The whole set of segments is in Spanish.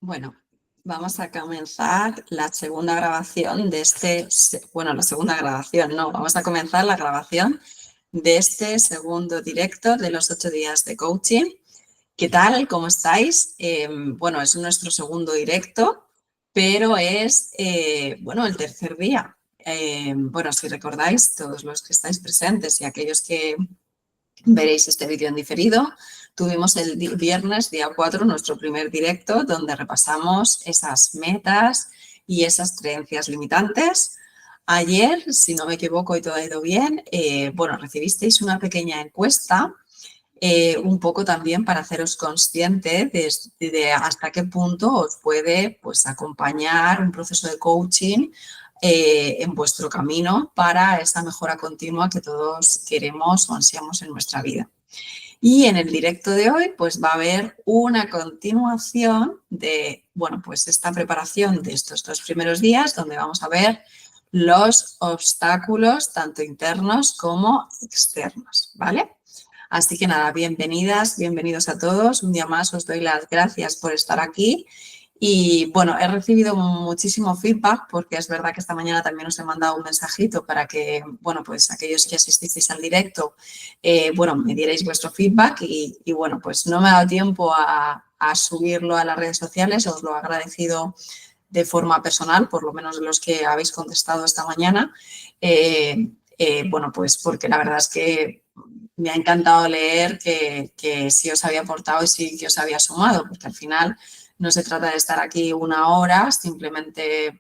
Bueno, vamos a comenzar la segunda grabación de vamos a comenzar la grabación de este segundo directo de los 8 días de coaching. ¿Qué tal? ¿Cómo estáis? Bueno, es nuestro segundo directo, pero es, el tercer día. Bueno, si recordáis, todos los que estáis presentes y aquellos que veréis este vídeo en diferido, tuvimos el viernes, día 4, nuestro primer directo, donde repasamos esas metas y esas creencias limitantes. Ayer, si no me equivoco y todo ha ido bien, recibisteis una pequeña encuesta, un poco también para haceros consciente de hasta qué punto os puede acompañar un proceso de coaching en vuestro camino para esa mejora continua que todos queremos o ansiamos en nuestra vida. Y en el directo de hoy, pues va a haber una continuación de, esta preparación de estos 2 primeros días, donde vamos a ver los obstáculos, tanto internos como externos, ¿vale? Así que nada, bienvenidas, bienvenidos a todos. Un día más os doy las gracias por estar aquí. Y bueno, he recibido muchísimo feedback porque es verdad que esta mañana también os he mandado un mensajito para que, aquellos que asististeis al directo, me dierais vuestro feedback y no me ha dado tiempo a subirlo a las redes sociales. Os lo he agradecido de forma personal, por lo menos los que habéis contestado esta mañana. Porque la verdad es que me ha encantado leer que sí os había aportado y sí que os había sumado, porque al final no se trata de estar aquí una hora simplemente,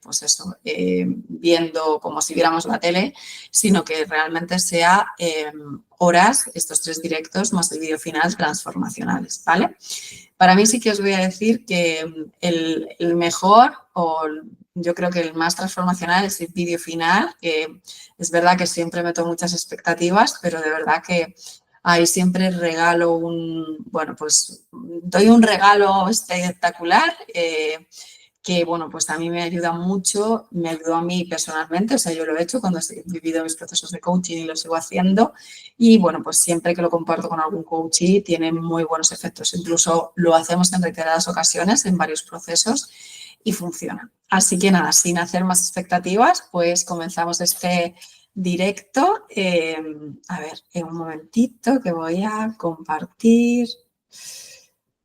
viendo como si viéramos la tele, sino que realmente sea horas, estos 3 directos más el vídeo final transformacionales, ¿vale? Para mí sí que os voy a decir que el mejor, o yo creo que el más transformacional, es el vídeo final, que es verdad que siempre meto muchas expectativas, pero de verdad que ahí siempre regalo doy un regalo espectacular que, a mí me ayuda mucho, me ayudó a mí personalmente, o sea, yo lo he hecho cuando he vivido mis procesos de coaching y lo sigo haciendo y, siempre que lo comparto con algún coachee tiene muy buenos efectos, incluso lo hacemos en reiteradas ocasiones en varios procesos y funciona. Así que nada, sin hacer más expectativas, pues comenzamos este directo. A ver, un momentito que voy a compartir.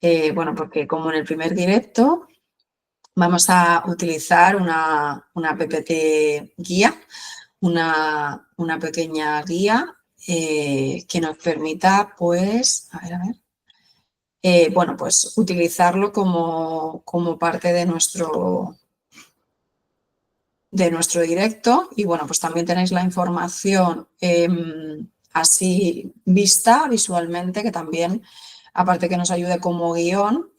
Porque como en el primer directo vamos a utilizar una PPT guía, una pequeña guía que nos permita, utilizarlo como parte de nuestro directo y, también tenéis la información así vista visualmente, que también, aparte que nos ayude como guión,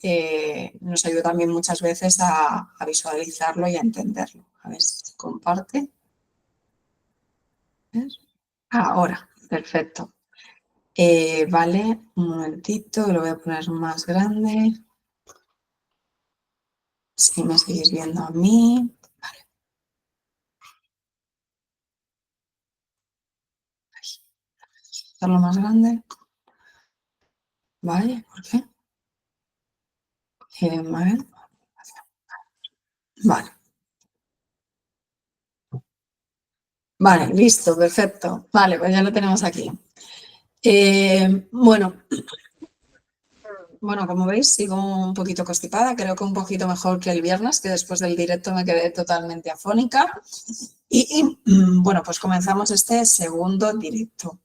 nos ayuda también muchas veces a visualizarlo y a entenderlo. A ver si se comparte. Ahora, perfecto. Vale, un momentito, lo voy a poner más grande. Si me seguís viendo a mí. Vale. Hacerlo más grande. Vale, ¿por qué? Vale. Vale, listo, perfecto. Vale, pues ya lo tenemos aquí. Como veis, sigo un poquito constipada, creo que un poquito mejor que el viernes, que después del directo me quedé totalmente afónica. Y pues comenzamos este segundo directo.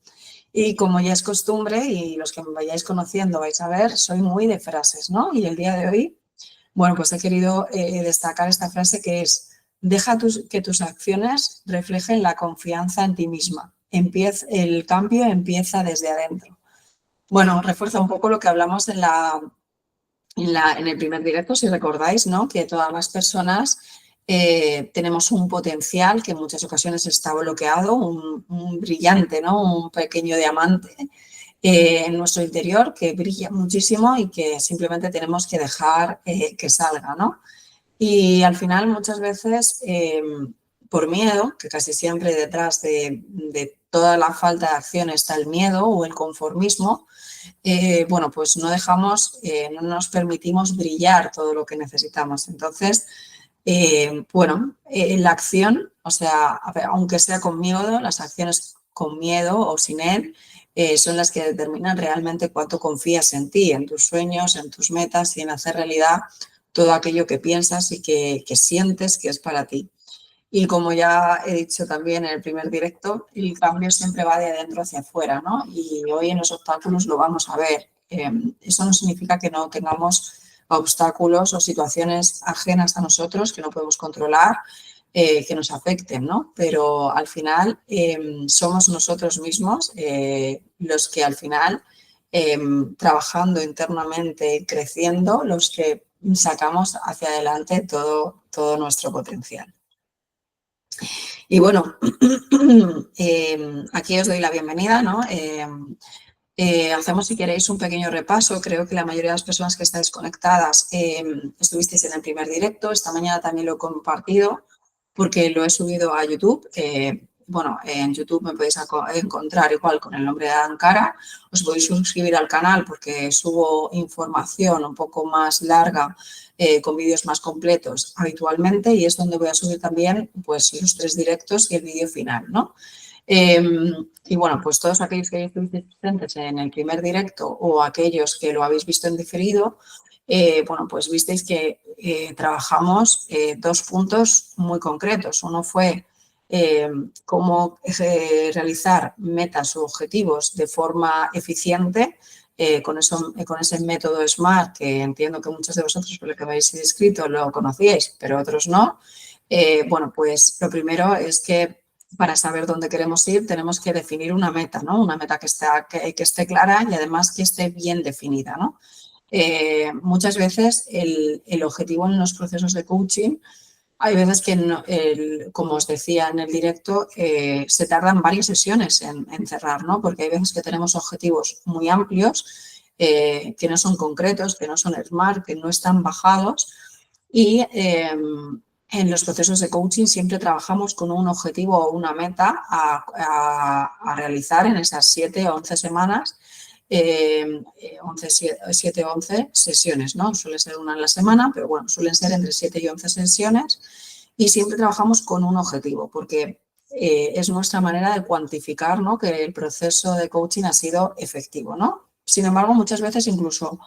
Y como ya es costumbre, y los que me vayáis conociendo vais a ver, soy muy de frases, ¿no? Y el día de hoy, he querido destacar esta frase que es: deja que tus acciones reflejen la confianza en ti misma. El cambio empieza desde adentro. Bueno, refuerza un poco lo que hablamos en el primer directo, si recordáis, ¿no? Que todas las personas tenemos un potencial que en muchas ocasiones está bloqueado, un brillante, ¿no? Un pequeño diamante en nuestro interior que brilla muchísimo y que simplemente tenemos que dejar que salga, ¿no? Y al final, muchas veces, por miedo, que casi siempre detrás de toda la falta de acción está el miedo o el conformismo, bueno, pues no dejamos, no nos permitimos brillar todo lo que necesitamos. Entonces, bueno, la acción, o sea, aunque sea con miedo, las acciones con miedo o sin él, son las que determinan realmente cuánto confías en ti, en tus sueños, en tus metas y en hacer realidad todo aquello que piensas y que sientes que es para ti. Y como ya he dicho también en el primer directo, el cambio siempre va de adentro hacia afuera, ¿no? Y hoy en los obstáculos lo vamos a ver. Eso no significa que no tengamos obstáculos o situaciones ajenas a nosotros que no podemos controlar, que nos afecten, ¿no? Pero al final somos nosotros mismos los que al final, trabajando internamente, creciendo, los que sacamos hacia adelante todo nuestro potencial. Y bueno, aquí os doy la bienvenida, ¿no? Hacemos, si queréis, un pequeño repaso. Creo que la mayoría de las personas que estáis conectadas estuvisteis en el primer directo. Esta mañana también lo he compartido porque lo he subido a YouTube. Bueno, en YouTube me podéis encontrar igual con el nombre de Ankara. Os podéis suscribir al canal porque subo información un poco más larga, con vídeos más completos habitualmente, y es donde voy a subir también pues, los 3 directos y el vídeo final, ¿no? Y bueno, pues todos aquellos que estuvisteis presentes en el primer directo o aquellos que lo habéis visto en diferido, bueno, pues visteis que trabajamos 2 puntos muy concretos. Uno fue cómo realizar metas o objetivos de forma eficiente, con ese método SMART, que entiendo que muchos de vosotros, por lo que habéis inscrito, lo conocíais, pero otros no. Bueno, pues lo primero es que para saber dónde queremos ir tenemos que definir una meta, ¿no? Una meta que esté clara y además que esté bien definida, ¿no? Muchas veces el objetivo en los procesos de coaching, hay veces que, no, como os decía en el directo, se tardan varias sesiones en cerrar, ¿no? Porque hay veces que tenemos objetivos muy amplios, que no son concretos, que no son SMART, que no están bajados, y en los procesos de coaching siempre trabajamos con un objetivo o una meta a realizar en esas 7 o 11 semanas, 7 o 11 sesiones, ¿no? Suele ser una en la semana, pero bueno, suelen ser entre 7 y 11 sesiones, y siempre trabajamos con un objetivo porque es nuestra manera de cuantificar, ¿no? Que el proceso de coaching ha sido efectivo, ¿no? Sin embargo, muchas veces incluso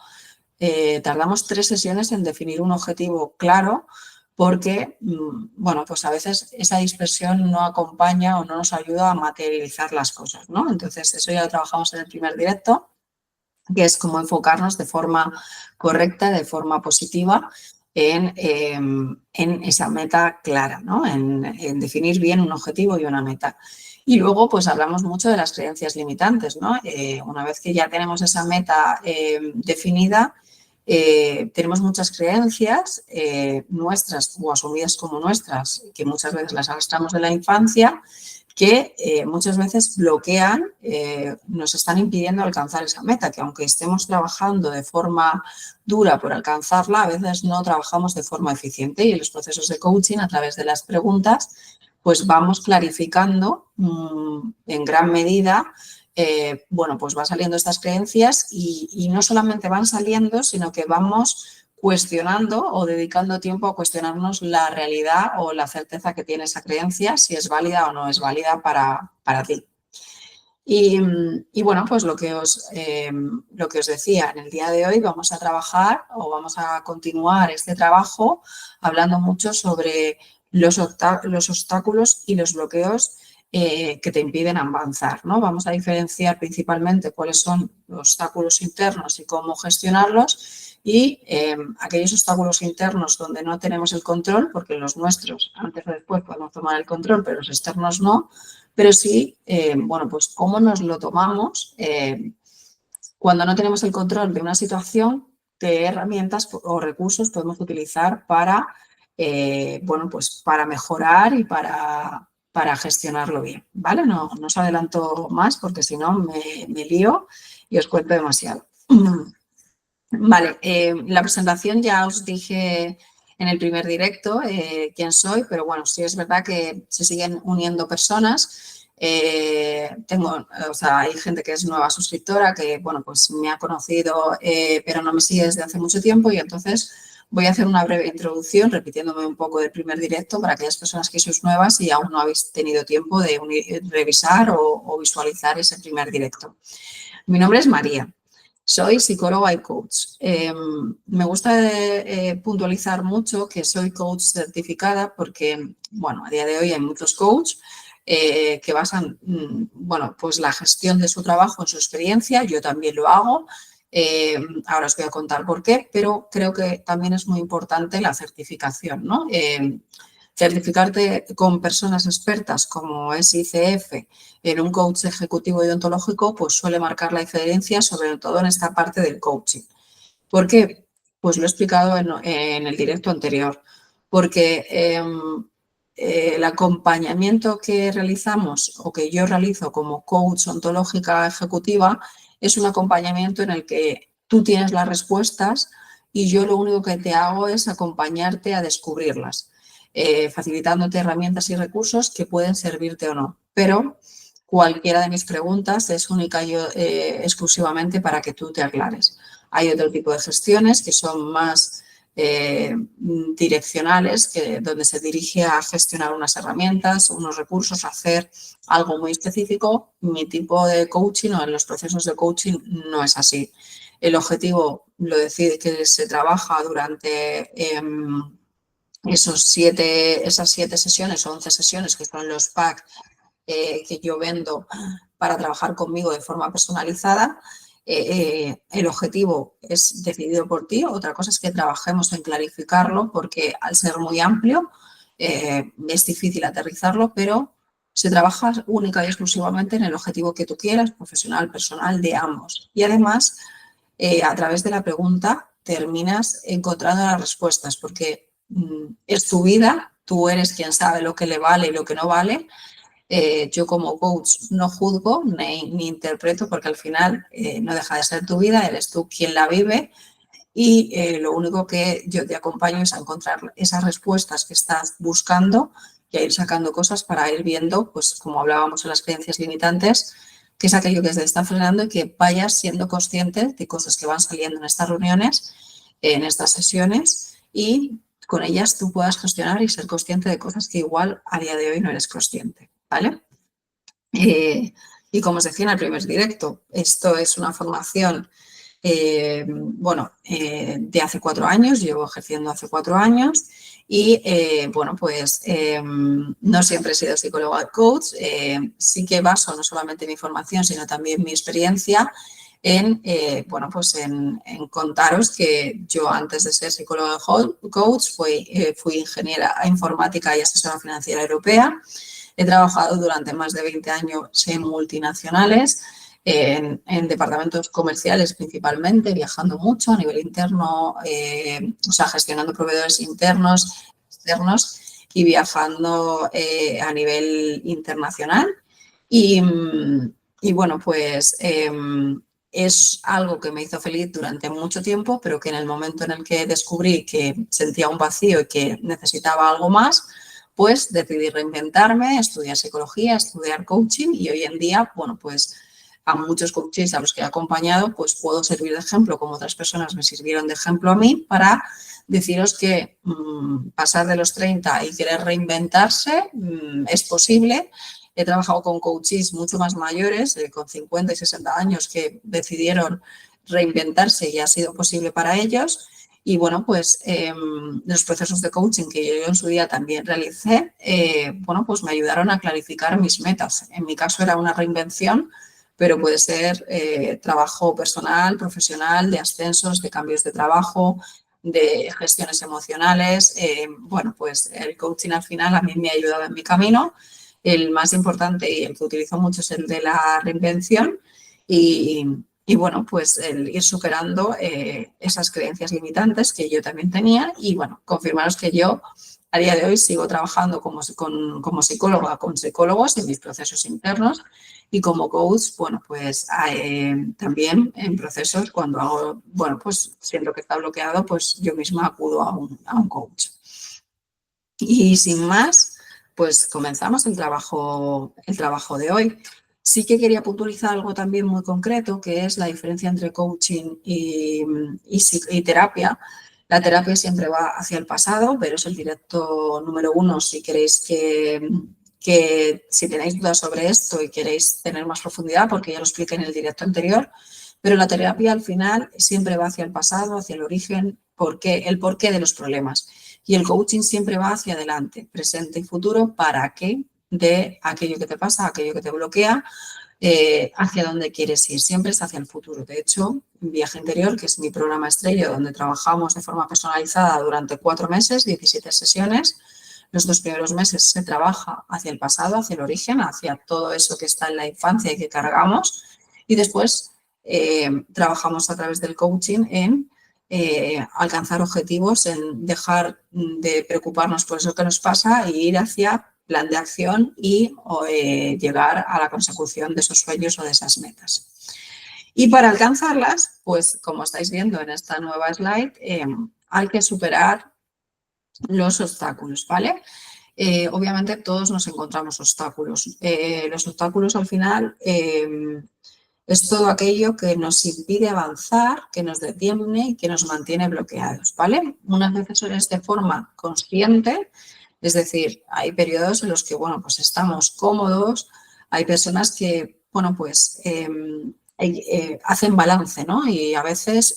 tardamos 3 sesiones en definir un objetivo claro porque, bueno, pues a veces esa dispersión no acompaña o no nos ayuda a materializar las cosas, ¿no? Entonces, eso ya lo trabajamos en el primer directo, que es cómo enfocarnos de forma correcta, de forma positiva en esa meta clara, ¿no? En definir bien un objetivo y una meta. Y luego, pues hablamos mucho de las creencias limitantes, ¿no? Una vez que ya tenemos esa meta definida, tenemos muchas creencias nuestras o asumidas como nuestras, que muchas veces las arrastramos de la infancia, que muchas veces bloquean, nos están impidiendo alcanzar esa meta, que aunque estemos trabajando de forma dura por alcanzarla, a veces no trabajamos de forma eficiente, y en los procesos de coaching, a través de las preguntas, pues vamos clarificando en gran medida. Bueno, pues van saliendo estas creencias y no solamente van saliendo, sino que vamos cuestionando o dedicando tiempo a cuestionarnos la realidad o la certeza que tiene esa creencia, si es válida o no es válida para ti. Y bueno, pues lo que os decía, en el día de hoy vamos a trabajar o vamos a continuar este trabajo hablando mucho sobre los obstáculos y los bloqueos que te impiden avanzar, ¿no? Vamos a diferenciar principalmente cuáles son los obstáculos internos y cómo gestionarlos, y aquellos obstáculos internos donde no tenemos el control, porque los nuestros antes o después podemos tomar el control, pero los externos no. Pero sí, bueno, pues cómo nos lo tomamos cuando no tenemos el control de una situación, qué herramientas o recursos podemos utilizar para, bueno, pues para mejorar y para gestionarlo bien, ¿vale? No os adelanto más porque si no me lío y os cuento demasiado. Vale, la presentación ya os dije en el primer directo quién soy, pero bueno, sí es verdad que se siguen uniendo personas. Hay gente que es nueva suscriptora que, bueno, pues me ha conocido, pero no me sigue desde hace mucho tiempo y entonces voy a hacer una breve introducción repitiéndome un poco del primer directo para aquellas personas que sois nuevas y aún no habéis tenido tiempo de revisar o visualizar ese primer directo. Mi nombre es María. Soy psicóloga y coach. Me gusta puntualizar mucho que soy coach certificada porque, bueno, a día de hoy hay muchos coaches que basan, bueno, pues la gestión de su trabajo en su experiencia. Yo también lo hago. Ahora os voy a contar por qué, pero creo que también es muy importante la certificación, ¿no? Certificarte con personas expertas como es ICF en un coach ejecutivo y ontológico, pues suele marcar la diferencia, sobre todo en esta parte del coaching. ¿Por qué? Pues lo he explicado en el directo anterior. Porque el acompañamiento que realizamos o que yo realizo como coach ontológica ejecutiva es un acompañamiento en el que tú tienes las respuestas y yo lo único que te hago es acompañarte a descubrirlas, facilitándote herramientas y recursos que pueden servirte o no. Pero cualquiera de mis preguntas es única y exclusivamente para que tú te aclares. Hay otro tipo de gestiones que son más direccionales, donde se dirige a gestionar unas herramientas, unos recursos, hacer algo muy específico. Mi tipo de coaching o en los procesos de coaching no es así. El objetivo lo decide que se trabaja durante esas 7 sesiones o 11 sesiones que son los packs que yo vendo para trabajar conmigo de forma personalizada. El objetivo es decidido por ti. Otra cosa es que trabajemos en clarificarlo porque al ser muy amplio es difícil aterrizarlo, pero se trabaja única y exclusivamente en el objetivo que tú quieras, profesional, personal, de ambos. Y además, a través de la pregunta terminas encontrando las respuestas porque es tu vida, tú eres quien sabe lo que le vale y lo que no vale. Yo como coach no juzgo ni interpreto porque al final no deja de ser tu vida, eres tú quien la vive y lo único que yo te acompaño es a encontrar esas respuestas que estás buscando y a ir sacando cosas para ir viendo, pues como hablábamos en las creencias limitantes, qué es aquello que te está frenando y que vayas siendo consciente de cosas que van saliendo en estas reuniones, en estas sesiones y con ellas tú puedas gestionar y ser consciente de cosas que igual a día de hoy no eres consciente. ¿Vale? Y como os decía en el primer directo, esto es una formación, de hace 4 años, llevo ejerciendo hace 4 años y, no siempre he sido psicóloga coach, sí que baso no solamente mi formación, sino también mi experiencia en contaros que yo antes de ser psicóloga coach fui ingeniera informática y asesora financiera europea. He trabajado durante más de 20 años en multinacionales, en departamentos comerciales principalmente, viajando mucho a nivel interno, gestionando proveedores internos, externos y viajando a nivel internacional. Es algo que me hizo feliz durante mucho tiempo, pero que en el momento en el que descubrí que sentía un vacío y que necesitaba algo más, pues decidí reinventarme, estudiar psicología, estudiar coaching y hoy en día, a muchos coaches a los que he acompañado, pues puedo servir de ejemplo como otras personas me sirvieron de ejemplo a mí para deciros que pasar de los 30 y querer reinventarse es posible. He trabajado con coaches mucho más mayores, con 50 y 60 años, que decidieron reinventarse y ha sido posible para ellos. Y los procesos de coaching que yo en su día también realicé, me ayudaron a clarificar mis metas. En mi caso era una reinvención, pero puede ser trabajo personal, profesional, de ascensos, de cambios de trabajo, de gestiones emocionales. El coaching al final a mí me ha ayudado en mi camino. El más importante y el que utilizo mucho es el de la reinvención el ir superando esas creencias limitantes que yo también tenía y, confirmaros que yo a día de hoy sigo trabajando como psicóloga con psicólogos en mis procesos internos y como coach, también en procesos cuando hago, siento que está bloqueado, pues yo misma acudo a un coach. Y sin más, pues comenzamos el trabajo de hoy. Sí que quería puntualizar algo también muy concreto, que es la diferencia entre coaching y terapia. La terapia siempre va hacia el pasado, pero es el directo número 1 si queréis que si tenéis dudas sobre esto y queréis tener más profundidad, porque ya lo expliqué en el directo anterior, pero la terapia al final siempre va hacia el pasado, hacia el origen, el porqué de los problemas. Y el coaching siempre va hacia adelante, presente y futuro, para que de aquello que te pasa, aquello que te bloquea, hacia dónde quieres ir. Siempre es hacia el futuro. De hecho, Viaje Interior, que es mi programa estrella, donde trabajamos de forma personalizada durante 4 meses, 17 sesiones. Los 2 primeros meses se trabaja hacia el pasado, hacia el origen, hacia todo eso que está en la infancia y que cargamos. Y después trabajamos a través del coaching en alcanzar objetivos, en dejar de preocuparnos por eso que nos pasa e ir hacia plan de acción y llegar a la consecución de esos sueños o de esas metas. Y para alcanzarlas, pues como estáis viendo en esta nueva slide, hay que superar los obstáculos, ¿vale? Obviamente todos nos encontramos obstáculos. Los obstáculos al final es todo aquello que nos impide avanzar, que nos detiene y que nos mantiene bloqueados, ¿vale? Unas veces es de forma consciente, es decir, hay periodos en los que, bueno, pues estamos cómodos, hay personas que, bueno, pues hacen balance, ¿no? Y a veces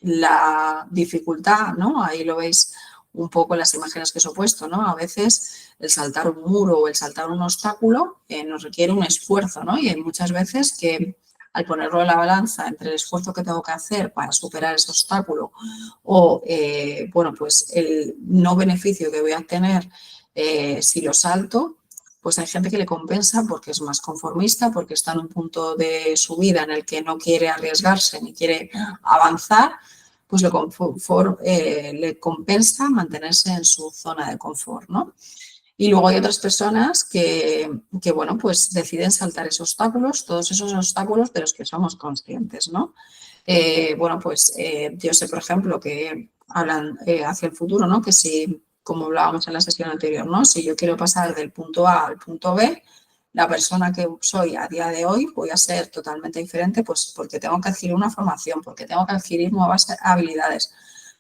la dificultad, ¿no? Ahí lo veis un poco en las imágenes que os he puesto, ¿no? A veces el saltar un muro o el saltar un obstáculo nos requiere un esfuerzo, ¿no? Y hay muchas veces que al ponerlo en la balanza entre el esfuerzo que tengo que hacer para superar ese obstáculo o, bueno, pues el no beneficio que voy a obtener si lo salto, pues hay gente que le compensa porque es más conformista, porque está en un punto de su vida en el que no quiere arriesgarse ni quiere avanzar, pues le compensa mantenerse en su zona de confort, ¿no? Y luego hay otras personas que, bueno, pues deciden saltar esos obstáculos, todos esos obstáculos de los que somos conscientes, ¿no? Bueno, pues yo sé, por ejemplo, que hablan hacia el futuro, ¿no? Que si, como hablábamos en la sesión anterior, ¿no? Si yo quiero pasar del punto A al punto B, la persona que soy a día de hoy voy a ser totalmente diferente, pues porque tengo que adquirir una formación, porque tengo que adquirir nuevas habilidades,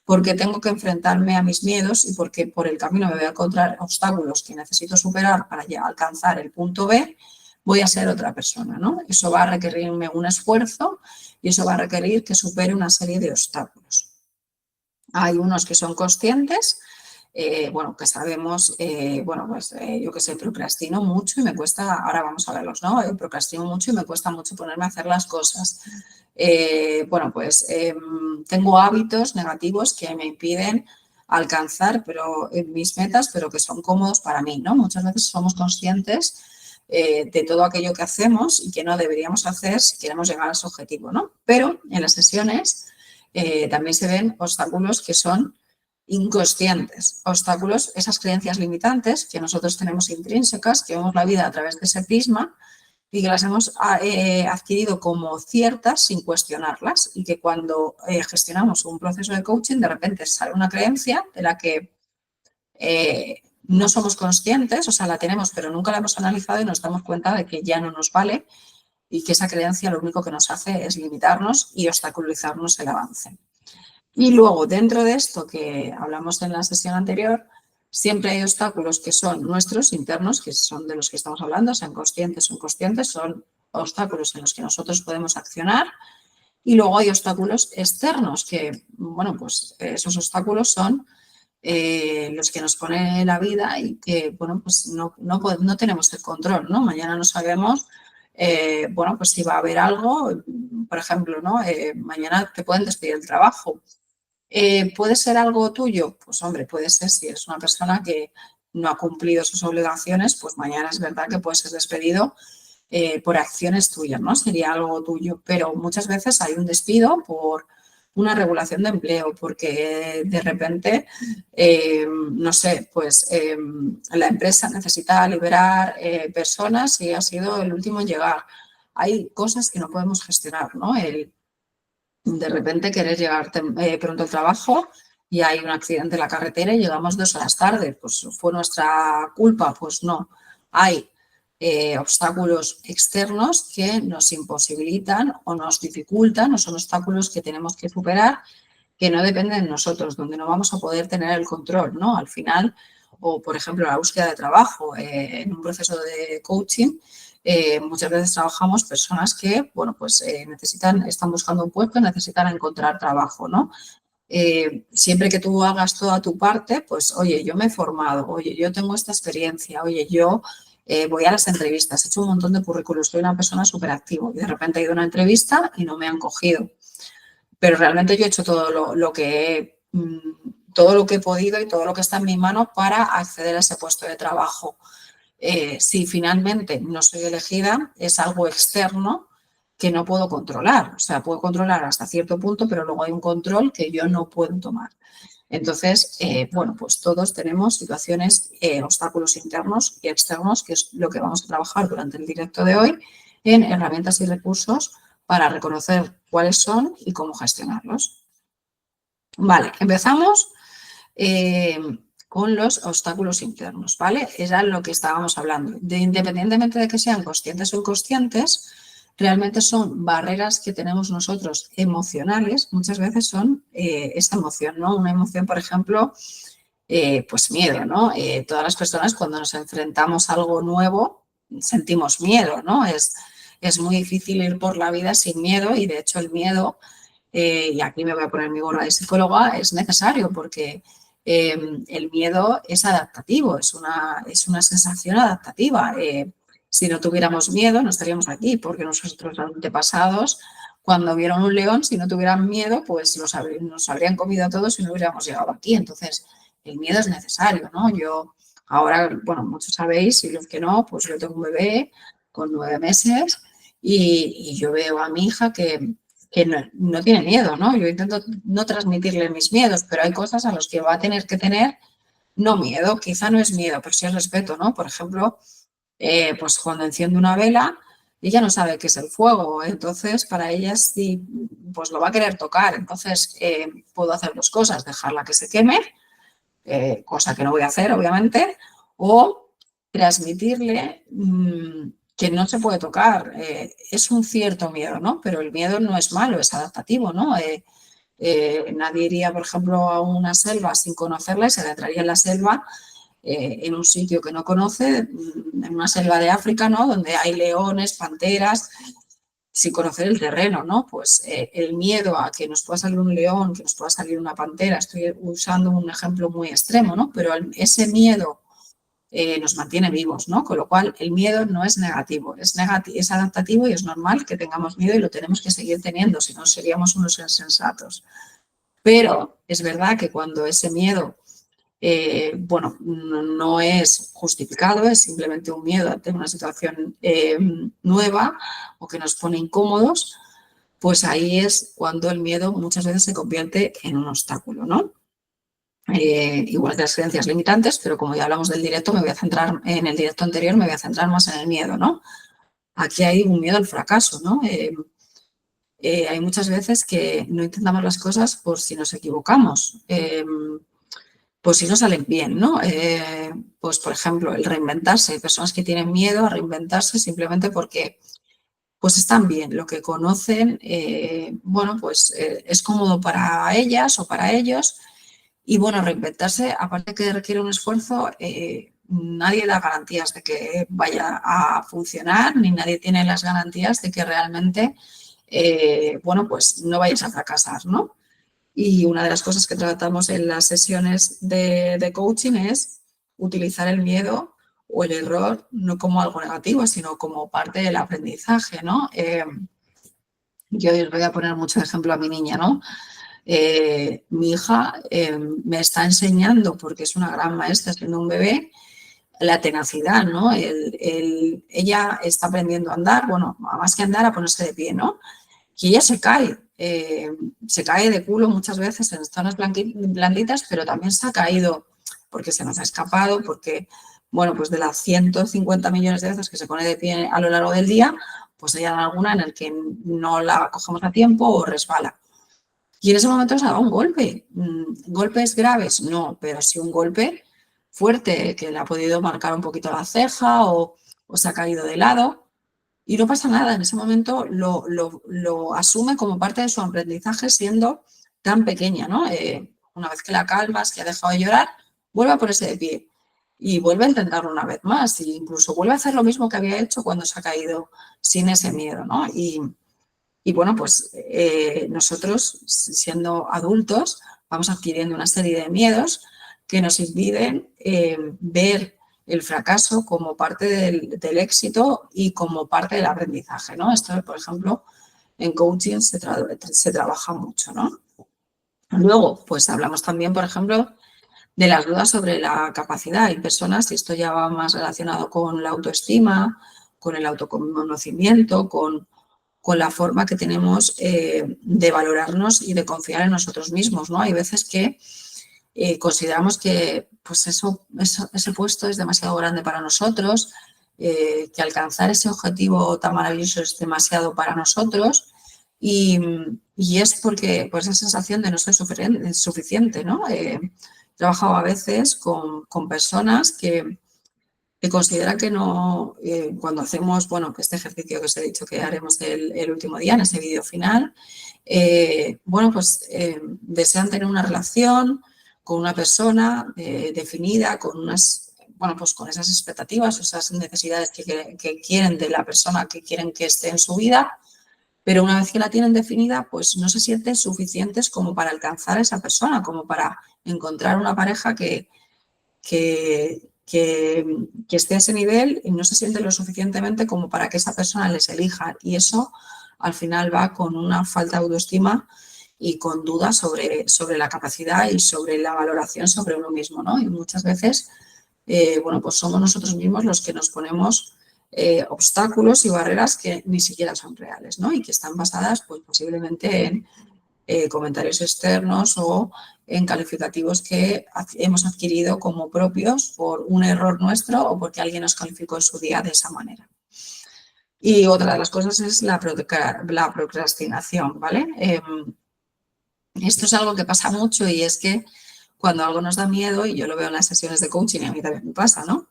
porque tengo que enfrentarme a mis miedos y porque por el camino me voy a encontrar obstáculos que necesito superar para ya alcanzar el punto B, voy a ser otra persona, ¿no? Eso va a requerirme un esfuerzo y eso va a requerir que supere una serie de obstáculos. Hay unos que son conscientes, bueno, que sabemos, bueno, pues yo que sé, procrastino mucho y me cuesta, ahora vamos a verlos, ¿no? Procrastino mucho y me cuesta mucho ponerme a hacer las cosas. Bueno, pues tengo hábitos negativos que me impiden alcanzar mis metas, pero que son cómodos para mí, ¿no? Muchas veces somos conscientes de todo aquello que hacemos y que no deberíamos hacer si queremos llegar a ese objetivo, ¿no? Pero en las sesiones también se ven obstáculos que son inconscientes, obstáculos, esas creencias limitantes que nosotros tenemos intrínsecas, que vemos la vida a través de ese prisma y que las hemos adquirido como ciertas sin cuestionarlas y que cuando gestionamos un proceso de coaching de repente sale una creencia de la que no somos conscientes, o sea, la tenemos pero nunca la hemos analizado y nos damos cuenta de que ya no nos vale y que esa creencia lo único que nos hace es limitarnos y obstaculizarnos el avance. Y luego, dentro de esto que hablamos en la sesión anterior, siempre hay obstáculos que son nuestros, internos, que son de los que estamos hablando, sean conscientes o inconscientes, son obstáculos en los que nosotros podemos accionar. Y luego hay obstáculos externos, que, bueno, pues esos obstáculos son los que nos pone la vida y que, bueno, pues no tenemos el control, ¿no? Mañana no sabemos, bueno, pues si va a haber algo, por ejemplo, ¿no? Mañana te pueden despedir del trabajo. ¿Puede ser algo tuyo? Pues hombre, puede ser si eres una persona que no ha cumplido sus obligaciones, pues mañana es verdad que puedes ser despedido por acciones tuyas, ¿no? Sería algo tuyo, pero muchas veces hay un despido por una regulación de empleo, porque de repente, no sé, pues la empresa necesita liberar personas y ha sido el último en llegar. Hay cosas que no podemos gestionar, ¿no? De repente querer llegar pronto al trabajo y hay un accidente en la carretera y llegamos 2 horas tarde. Pues ¿fue nuestra culpa? Pues no. Hay obstáculos externos que nos imposibilitan o nos dificultan, o son obstáculos que tenemos que superar, que no dependen de nosotros, donde no vamos a poder tener el control, ¿no? Al final, o por ejemplo, la búsqueda de trabajo, en un proceso de coaching, muchas veces trabajamos personas que, bueno, pues están buscando un puesto, necesitan encontrar trabajo, ¿no? Siempre que tú hagas toda tu parte, pues, oye, yo me he formado, oye, yo tengo esta experiencia, oye, yo voy a las entrevistas, he hecho un montón de currículos, soy una persona súper activa y de repente he ido a una entrevista y no me han cogido. Pero realmente yo he hecho todo lo que he podido y todo lo que está en mi mano para acceder a ese puesto de trabajo. Si finalmente no soy elegida, es algo externo que no puedo controlar. O sea, puedo controlar hasta cierto punto, pero luego hay un control que yo no puedo tomar. Entonces, bueno, pues todos tenemos situaciones, obstáculos internos y externos, que es lo que vamos a trabajar durante el directo de hoy, en herramientas y recursos para reconocer cuáles son y cómo gestionarlos. Vale, empezamos con los obstáculos internos, ¿vale? Era lo que estábamos hablando. Independientemente de que sean conscientes o inconscientes, realmente son barreras que tenemos nosotros emocionales. Muchas veces son esta emoción, ¿no? Una emoción, por ejemplo, pues miedo, ¿no? Todas las personas cuando nos enfrentamos a algo nuevo sentimos miedo, ¿no? Es muy difícil ir por la vida sin miedo y de hecho el miedo, y aquí me voy a poner mi gorra de psicóloga, es necesario porque el miedo es adaptativo, es una sensación adaptativa. Si no tuviéramos miedo, no estaríamos aquí, porque nuestros antepasados, cuando vieron un león, si no tuvieran miedo, pues nos habrían comido a todos y no hubiéramos llegado aquí. Entonces, el miedo es necesario, ¿no? Yo ahora, bueno, muchos sabéis, y los que no, pues yo tengo un bebé con 9 meses y yo veo a mi hija que no tiene miedo, ¿no? Yo intento no transmitirle mis miedos, pero hay cosas a las que va a tener que tener no miedo, quizá no es miedo, pero sí es respeto, ¿no? Por ejemplo, pues cuando enciende una vela, ella no sabe qué es el fuego, entonces para ella sí, pues lo va a querer tocar, entonces puedo hacer dos cosas, dejarla que se queme, cosa que no voy a hacer, obviamente, o transmitirle que no se puede tocar. Es un cierto miedo, ¿no? Pero el miedo no es malo, es adaptativo, ¿no? Nadie iría, por ejemplo, a una selva sin conocerla y se adentraría en la selva en un sitio que no conoce, en una selva de África, ¿no? Donde hay leones, panteras, sin conocer el terreno, ¿no? Pues el miedo a que nos pueda salir un león, que nos pueda salir una pantera, estoy usando un ejemplo muy extremo, ¿no? Pero ese miedo nos mantiene vivos, ¿no? Con lo cual el miedo no es negativo, es adaptativo y es normal que tengamos miedo y lo tenemos que seguir teniendo, si no seríamos unos insensatos. Pero es verdad que cuando ese miedo bueno, no es justificado, es simplemente un miedo ante una situación nueva o que nos pone incómodos, pues ahí es cuando el miedo muchas veces se convierte en un obstáculo, ¿no? Igual que las creencias limitantes, pero como ya hablamos del directo, me voy a centrar en el directo anterior, me voy a centrar más en el miedo, ¿no? Aquí hay un miedo al fracaso, ¿no? Hay muchas veces que no intentamos las cosas por si nos equivocamos. Pues si no salen bien, ¿no? Pues por ejemplo, el reinventarse. Hay personas que tienen miedo a reinventarse simplemente porque pues están bien, lo que conocen, bueno, pues es cómodo para ellas o para ellos. Y bueno, reinventarse, aparte que requiere un esfuerzo, nadie da garantías de que vaya a funcionar, ni nadie tiene las garantías de que realmente, bueno, pues no vayas a fracasar, ¿no? Y una de las cosas que tratamos en las sesiones de coaching es utilizar el miedo o el error no como algo negativo, sino como parte del aprendizaje, ¿no? Yo os voy a poner mucho ejemplo a mi niña, ¿no? Mi hija me está enseñando, porque es una gran maestra siendo un bebé, la tenacidad, ¿no? Ella está aprendiendo a andar, bueno, más que andar, a ponerse de pie, ¿no? Y ella se cae de culo muchas veces en zonas blanditas, pero también se ha caído porque se nos ha escapado, porque, bueno, pues de las 150 millones de veces que se pone de pie a lo largo del día, pues hay alguna en la que no la cogemos a tiempo o resbala. Y en ese momento se ha dado un golpe. ¿Golpes graves? No, pero sí un golpe fuerte que le ha podido marcar un poquito la ceja o se ha caído de lado. Y no pasa nada, en ese momento lo asume como parte de su aprendizaje siendo tan pequeña, ¿no? Una vez que la calmas, que ha dejado de llorar, vuelve a ponerse de pie y vuelve a intentarlo una vez más e incluso vuelve a hacer lo mismo que había hecho cuando se ha caído sin ese miedo, ¿no? Y bueno, pues nosotros, siendo adultos, vamos adquiriendo una serie de miedos que nos impiden ver el fracaso como parte del éxito y como parte del aprendizaje, ¿no? Esto, por ejemplo, en coaching se trabaja mucho, ¿no? Luego, pues hablamos también, por ejemplo, de las dudas sobre la capacidad. Hay personas, y esto ya va más relacionado con la autoestima, con el autoconocimiento, con la forma que tenemos de valorarnos y de confiar en nosotros mismos, ¿no? Hay veces que consideramos que pues ese puesto es demasiado grande para nosotros, que alcanzar ese objetivo tan maravilloso es demasiado para nosotros y es porque pues esa sensación de no ser suficiente, ¿no? He trabajado a veces con personas que consideran que no, cuando hacemos, bueno, este ejercicio que os he dicho que haremos el último día, en ese vídeo final, bueno, pues desean tener una relación con una persona definida, con unas, bueno, pues con esas expectativas, esas necesidades que quieren de la persona que quieren que esté en su vida, pero una vez que la tienen definida, pues no se sienten suficientes como para alcanzar a esa persona, como para encontrar una pareja que esté a ese nivel y no se siente lo suficientemente como para que esa persona les elija. Y eso al final va con una falta de autoestima y con dudas sobre la capacidad y sobre la valoración sobre uno mismo, ¿no? Y muchas veces, bueno, pues somos nosotros mismos los que nos ponemos obstáculos y barreras que ni siquiera son reales, ¿no? Y que están basadas, pues posiblemente en comentarios externos o en calificativos que hemos adquirido como propios por un error nuestro o porque alguien nos calificó en su día de esa manera. Y otra de las cosas es la procrastinación, ¿vale? Esto es algo que pasa mucho y es que cuando algo nos da miedo, y yo lo veo en las sesiones de coaching y a mí también me pasa, ¿no?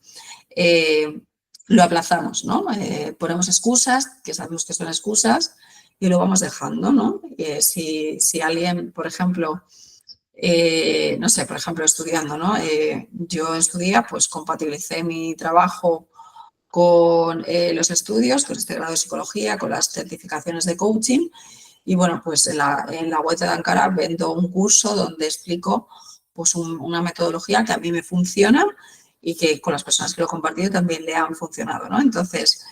Lo aplazamos, ¿no? Ponemos excusas, que sabemos que son excusas, y lo vamos dejando, ¿no? Si alguien, por ejemplo, no sé, por ejemplo, estudiando, ¿no? Yo en su día, pues compatibilicé mi trabajo con los estudios, con este grado de psicología, con las certificaciones de coaching. Y bueno, pues en la web de Ankara vendo un curso donde explico pues una metodología que a mí me funciona y que con las personas que lo he compartido también le han funcionado, ¿no? Entonces,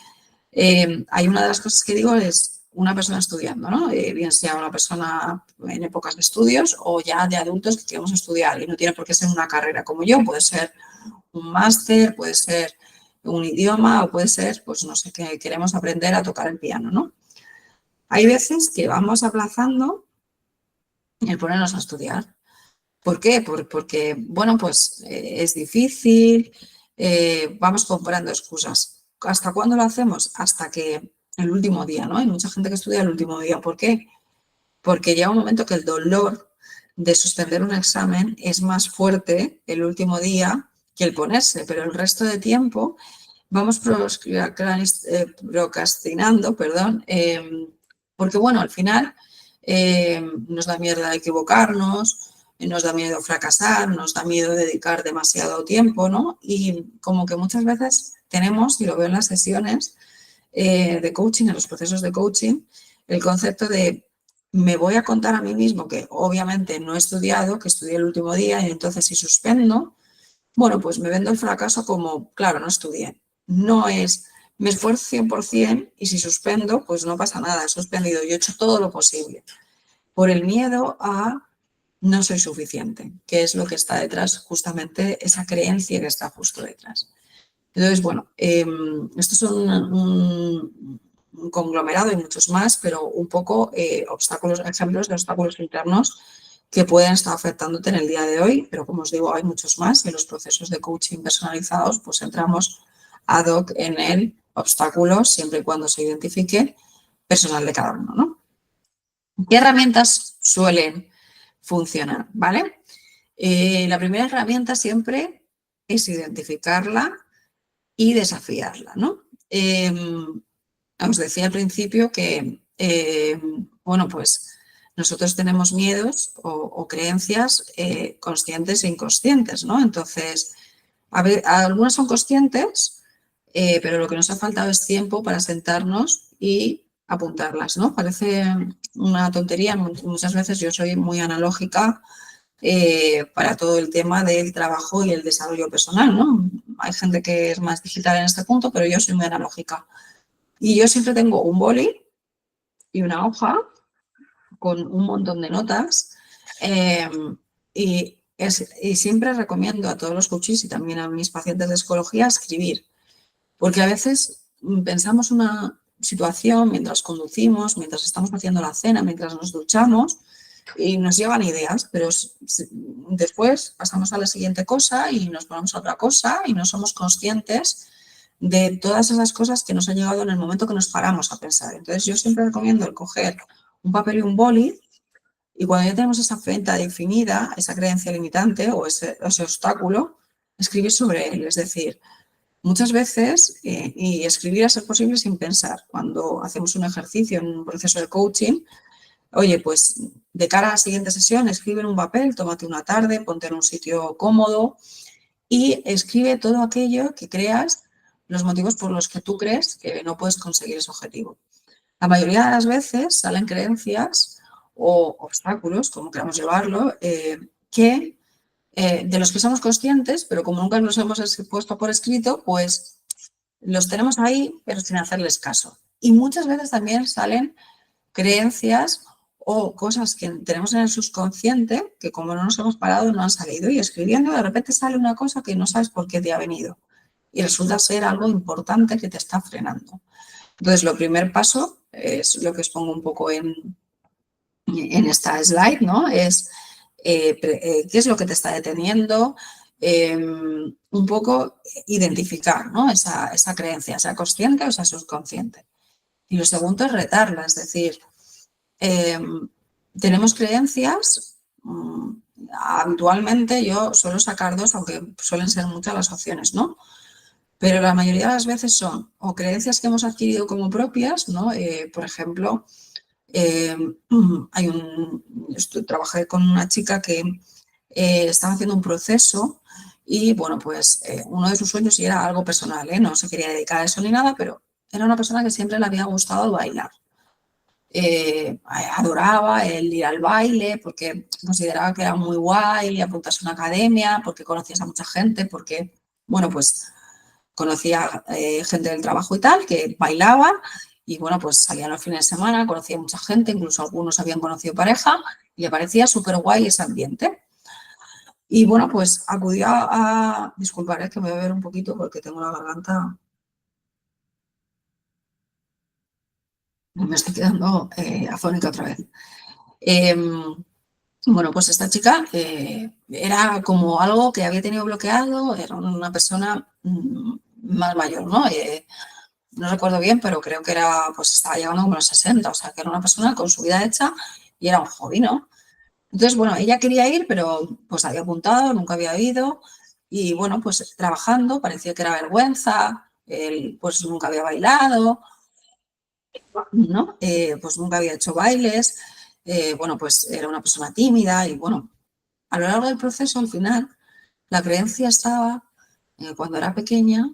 hay una de las cosas que digo es una persona estudiando, ¿no? Bien sea una persona en épocas de estudios o ya de adultos que queremos estudiar y no tiene por qué ser una carrera como yo, puede ser un máster, puede ser un idioma o puede ser, pues no sé, que queremos aprender a tocar el piano, ¿no? Hay veces que vamos aplazando el ponernos a estudiar. ¿Por qué? Porque, bueno, pues es difícil, vamos comprando excusas. ¿Hasta cuándo lo hacemos? Hasta que el último día, ¿no? Hay mucha gente que estudia el último día. ¿Por qué? Porque llega un momento que el dolor de suspender un examen es más fuerte el último día que el ponerse, pero el resto de tiempo vamos procrastinando, perdón, porque bueno, al final nos da miedo equivocarnos, nos da miedo fracasar, nos da miedo dedicar demasiado tiempo, ¿no? Y como que muchas veces tenemos, y lo veo en las sesiones de coaching, en los procesos de coaching, el concepto de me voy a contar a mí mismo que obviamente no he estudiado, que estudié el último día y entonces si suspendo, bueno, pues me vendo el fracaso como, claro, no estudié. No es, me esfuerzo 100% y si suspendo, pues no pasa nada, he suspendido, yo he hecho todo lo posible. Por el miedo a no soy suficiente, que es lo que está detrás, justamente esa creencia que está justo detrás. Entonces, bueno, estos son un conglomerado y muchos más, pero un poco ejemplos de obstáculos internos que pueden estar afectándote en el día de hoy, pero como os digo, hay muchos más y en los procesos de coaching personalizados pues entramos ad hoc en el obstáculo siempre y cuando se identifique personal de cada uno, ¿no? ¿Qué herramientas suelen funcionar? ¿Vale? La primera herramienta siempre es identificarla y desafiarla, ¿no? Os decía al principio que, bueno, pues nosotros tenemos miedos o creencias conscientes e inconscientes, ¿no? Entonces, algunas son conscientes, pero lo que nos ha faltado es tiempo para sentarnos y apuntarlas, ¿no? Parece una tontería, muchas veces yo soy muy analógica para todo el tema del trabajo y el desarrollo personal, ¿no? Hay gente que es más digital en este punto, pero yo soy muy analógica. Y yo siempre tengo un boli y una hoja con un montón de notas eh, y siempre recomiendo a todos los coaches y también a mis pacientes de psicología escribir, porque a veces pensamos una situación mientras conducimos, mientras estamos haciendo la cena, mientras nos duchamos y nos llevan ideas, pero después pasamos a la siguiente cosa y nos ponemos a otra cosa y no somos conscientes de todas esas cosas que nos han llegado en el momento que nos paramos a pensar. Entonces, yo siempre recomiendo el coger un papel y un boli y cuando ya tenemos esa venta definida, esa creencia limitante o ese obstáculo, escribir sobre él. Es decir, muchas veces, y escribir a ser posible sin pensar, cuando hacemos un ejercicio en un proceso de coaching, oye, pues de cara a la siguiente sesión, escribe en un papel, tómate una tarde, ponte en un sitio cómodo y escribe todo aquello que creas, los motivos por los que tú crees que no puedes conseguir ese objetivo. La mayoría de las veces salen creencias o obstáculos, como queramos llevarlo, de los que somos conscientes, pero como nunca nos hemos puesto por escrito, pues los tenemos ahí, pero sin hacerles caso. Y muchas veces también salen creencias o cosas que tenemos en el subconsciente que como no nos hemos parado no han salido y escribiendo de repente sale una cosa que no sabes por qué te ha venido y resulta ser algo importante que te está frenando. Entonces, lo primer paso es lo que os pongo un poco en esta slide, ¿no? Es qué es lo que te está deteniendo, un poco identificar, ¿no? Esa creencia, sea consciente o sea subconsciente. Y lo segundo es retarla, es decir, tenemos creencias, habitualmente yo suelo sacar dos, aunque suelen ser muchas las opciones, ¿no? Pero la mayoría de las veces son o creencias que hemos adquirido como propias, ¿no? Por ejemplo, eh, trabajé con una chica que estaba haciendo un proceso y, bueno, pues uno de sus sueños y era algo personal, no se quería dedicar a eso ni nada, pero era una persona que siempre le había gustado bailar. Adoraba el ir al baile porque consideraba que era muy guay apuntarse a una academia, porque conocías a mucha gente, porque, bueno, pues conocía gente del trabajo y tal, que bailaba y, bueno, pues salían los fines de semana, conocía a mucha gente, incluso algunos habían conocido pareja y le parecía súper guay ese ambiente. Y, bueno, pues acudió disculpad, es que me voy a beber un poquito porque tengo la garganta, me estoy quedando afónica otra vez. Bueno, pues esta chica era como algo que había tenido bloqueado, era una persona más mayor, ¿no? No recuerdo bien, pero creo que era, pues estaba llegando como a los 60, o sea, que era una persona con su vida hecha y era un hobby, ¿no? Entonces, bueno, ella quería ir, pero pues había apuntado, nunca había ido y, bueno, pues trabajando, parecía que era vergüenza, él pues nunca había bailado, ¿no? Pues nunca había hecho bailes, bueno, pues era una persona tímida y, bueno, a lo largo del proceso, al final, la creencia estaba, cuando era pequeña,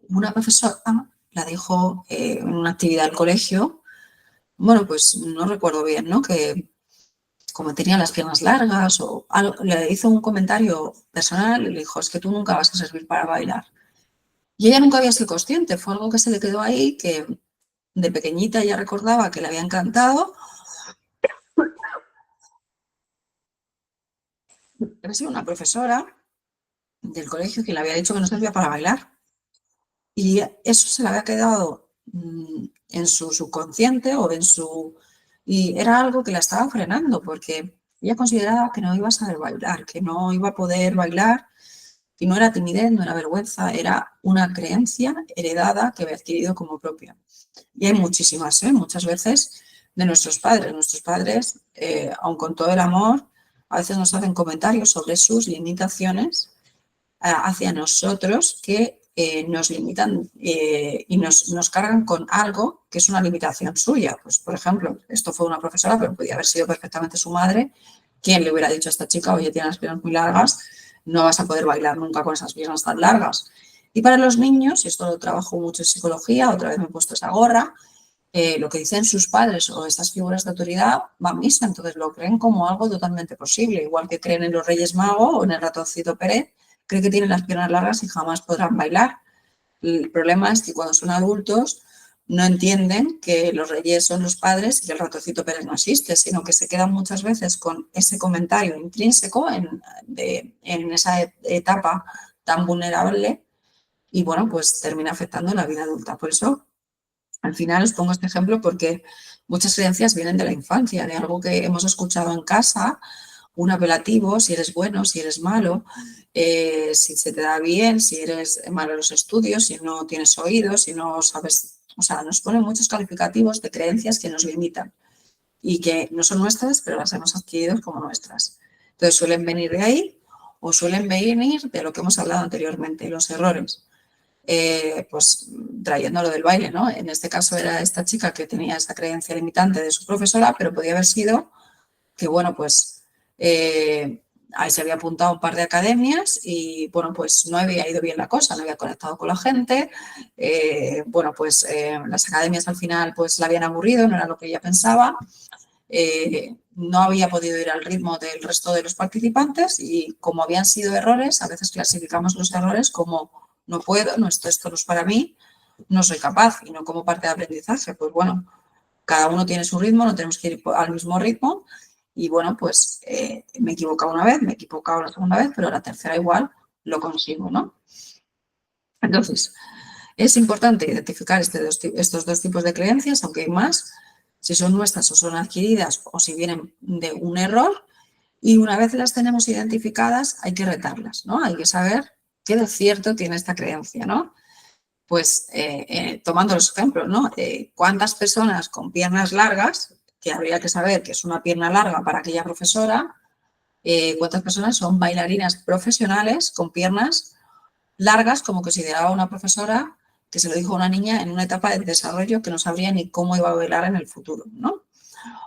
una profesora la dijo en una actividad del colegio, bueno, pues no recuerdo bien, ¿no? Que como tenía las piernas largas o algo, le hizo un comentario personal y le dijo, es que tú nunca vas a servir para bailar. Y ella nunca había sido consciente, fue algo que se le quedó ahí, que de pequeñita ella recordaba que le había encantado. Había sido una profesora del colegio que le había dicho que no servía para bailar. Y eso se le había quedado en su subconsciente o en su... Y era algo que la estaba frenando porque ella consideraba que no iba a saber bailar, que no iba a poder bailar, que no era timidez, no era vergüenza, era una creencia heredada que había adquirido como propia. Y hay muchísimas, ¿eh? Muchas veces de nuestros padres. Nuestros padres, aun con todo el amor, a veces nos hacen comentarios sobre sus limitaciones hacia nosotros que nos limitan y nos cargan con algo que es una limitación suya. Pues, por ejemplo, esto fue una profesora, pero podía haber sido perfectamente su madre, quien le hubiera dicho a esta chica, oye, tienes las piernas muy largas, no vas a poder bailar nunca con esas piernas tan largas. Y para los niños, y esto lo trabajo mucho en psicología, otra vez me he puesto esa gorra, lo que dicen sus padres o estas figuras de autoridad van misa, entonces lo creen como algo totalmente posible, igual que creen en los Reyes Magos o en el ratoncito Pérez, creen que tienen las piernas largas y jamás podrán bailar. El problema es que cuando son adultos no entienden que los reyes son los padres y que el ratoncito Pérez no existe, sino que se quedan muchas veces con ese comentario intrínseco en esa etapa tan vulnerable y bueno, pues termina afectando la vida adulta. Por eso, al final os pongo este ejemplo porque muchas creencias vienen de la infancia, de algo que hemos escuchado en casa, un apelativo, si eres bueno, si eres malo, si se te da bien, si eres malo en los estudios, si no tienes oídos, si no sabes, o sea, nos ponen muchos calificativos de creencias que nos limitan y que no son nuestras, pero las hemos adquirido como nuestras. Entonces suelen venir de ahí o suelen venir de lo que hemos hablado anteriormente, los errores. Pues trayendo lo del baile, ¿no? En este caso era esta chica que tenía esa creencia limitante de su profesora, pero podía haber sido que, bueno, pues ahí se había apuntado a un par de academias y, bueno, pues no había ido bien la cosa, no había conectado con la gente, bueno, pues las academias al final pues la habían aburrido, no era lo que ella pensaba, no había podido ir al ritmo del resto de los participantes y como habían sido errores, a veces clasificamos los errores como no puedo, no, esto no es para mí, no soy capaz y no como parte de aprendizaje. Pues bueno, cada uno tiene su ritmo, no tenemos que ir al mismo ritmo y bueno, pues me he equivocado una vez, me he equivocado la segunda vez, pero la tercera igual lo consigo, ¿no? Entonces, es importante identificar estos dos tipos de creencias, aunque hay más, si son nuestras o son adquiridas o si vienen de un error. Y una vez las tenemos identificadas, hay que retarlas, ¿no? Hay que saber qué de cierto tiene esta creencia, ¿no? Pues tomando los ejemplos, ¿no? ¿Cuántas personas con piernas largas, que habría que saber que es una pierna larga para aquella profesora, cuántas personas son bailarinas profesionales con piernas largas, como consideraba una profesora que se lo dijo a una niña en una etapa de desarrollo que no sabría ni cómo iba a bailar en el futuro, ¿no?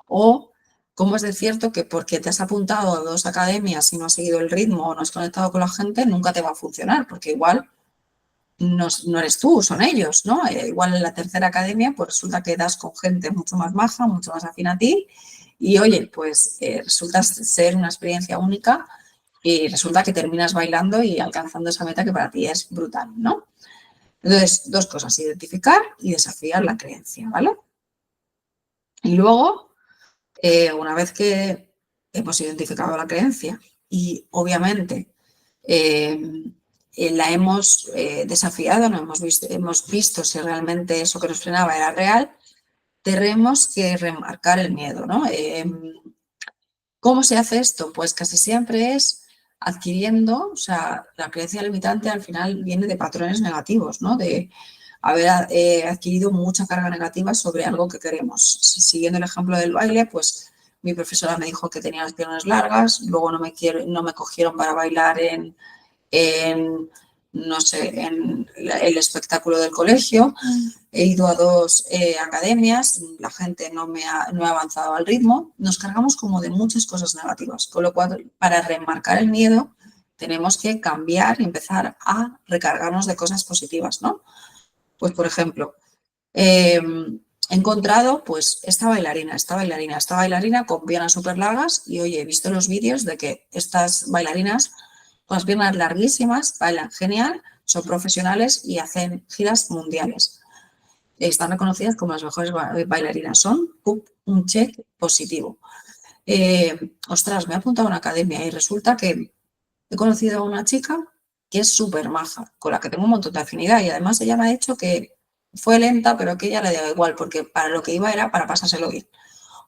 O cómo es de cierto que porque te has apuntado a 2 academias y no has seguido el ritmo o no has conectado con la gente, nunca te va a funcionar, porque igual no eres tú, son ellos, ¿no? Igual en la tercera academia, pues resulta que das con gente mucho más maja, mucho más afín a ti y, oye, pues resulta ser una experiencia única y resulta que terminas bailando y alcanzando esa meta que para ti es brutal, ¿no? Entonces, 2 cosas, identificar y desafiar la creencia, ¿vale? Y luego, una vez que hemos identificado la creencia y obviamente la hemos desafiado, no hemos visto si realmente eso que nos frenaba era real, tenemos que remarcar el miedo, ¿no? ¿Cómo se hace esto? Pues casi siempre es adquiriendo, o sea, la creencia limitante al final viene de patrones negativos, ¿no? De haber adquirido mucha carga negativa sobre algo que queremos. Siguiendo el ejemplo del baile, pues mi profesora me dijo que tenía las piernas largas, luego no me cogieron para bailar en, no sé, en el espectáculo del colegio. He ido a 2 academias, la gente no ha avanzado al ritmo. Nos cargamos como de muchas cosas negativas, con lo cual para remarcar el miedo tenemos que cambiar y empezar a recargarnos de cosas positivas, ¿no? Pues, por ejemplo, he encontrado pues esta bailarina con piernas súper largas y, oye, he visto los vídeos de que estas bailarinas con las piernas larguísimas bailan genial, son profesionales y hacen giras mundiales. Están reconocidas como las mejores bailarinas, son un check positivo. Ostras, me he apuntado a una academia y resulta que he conocido a una chica que es súper maja, con la que tengo un montón de afinidad y además ella me ha dicho que fue lenta, pero que ella le daba igual, porque para lo que iba era para pasárselo bien.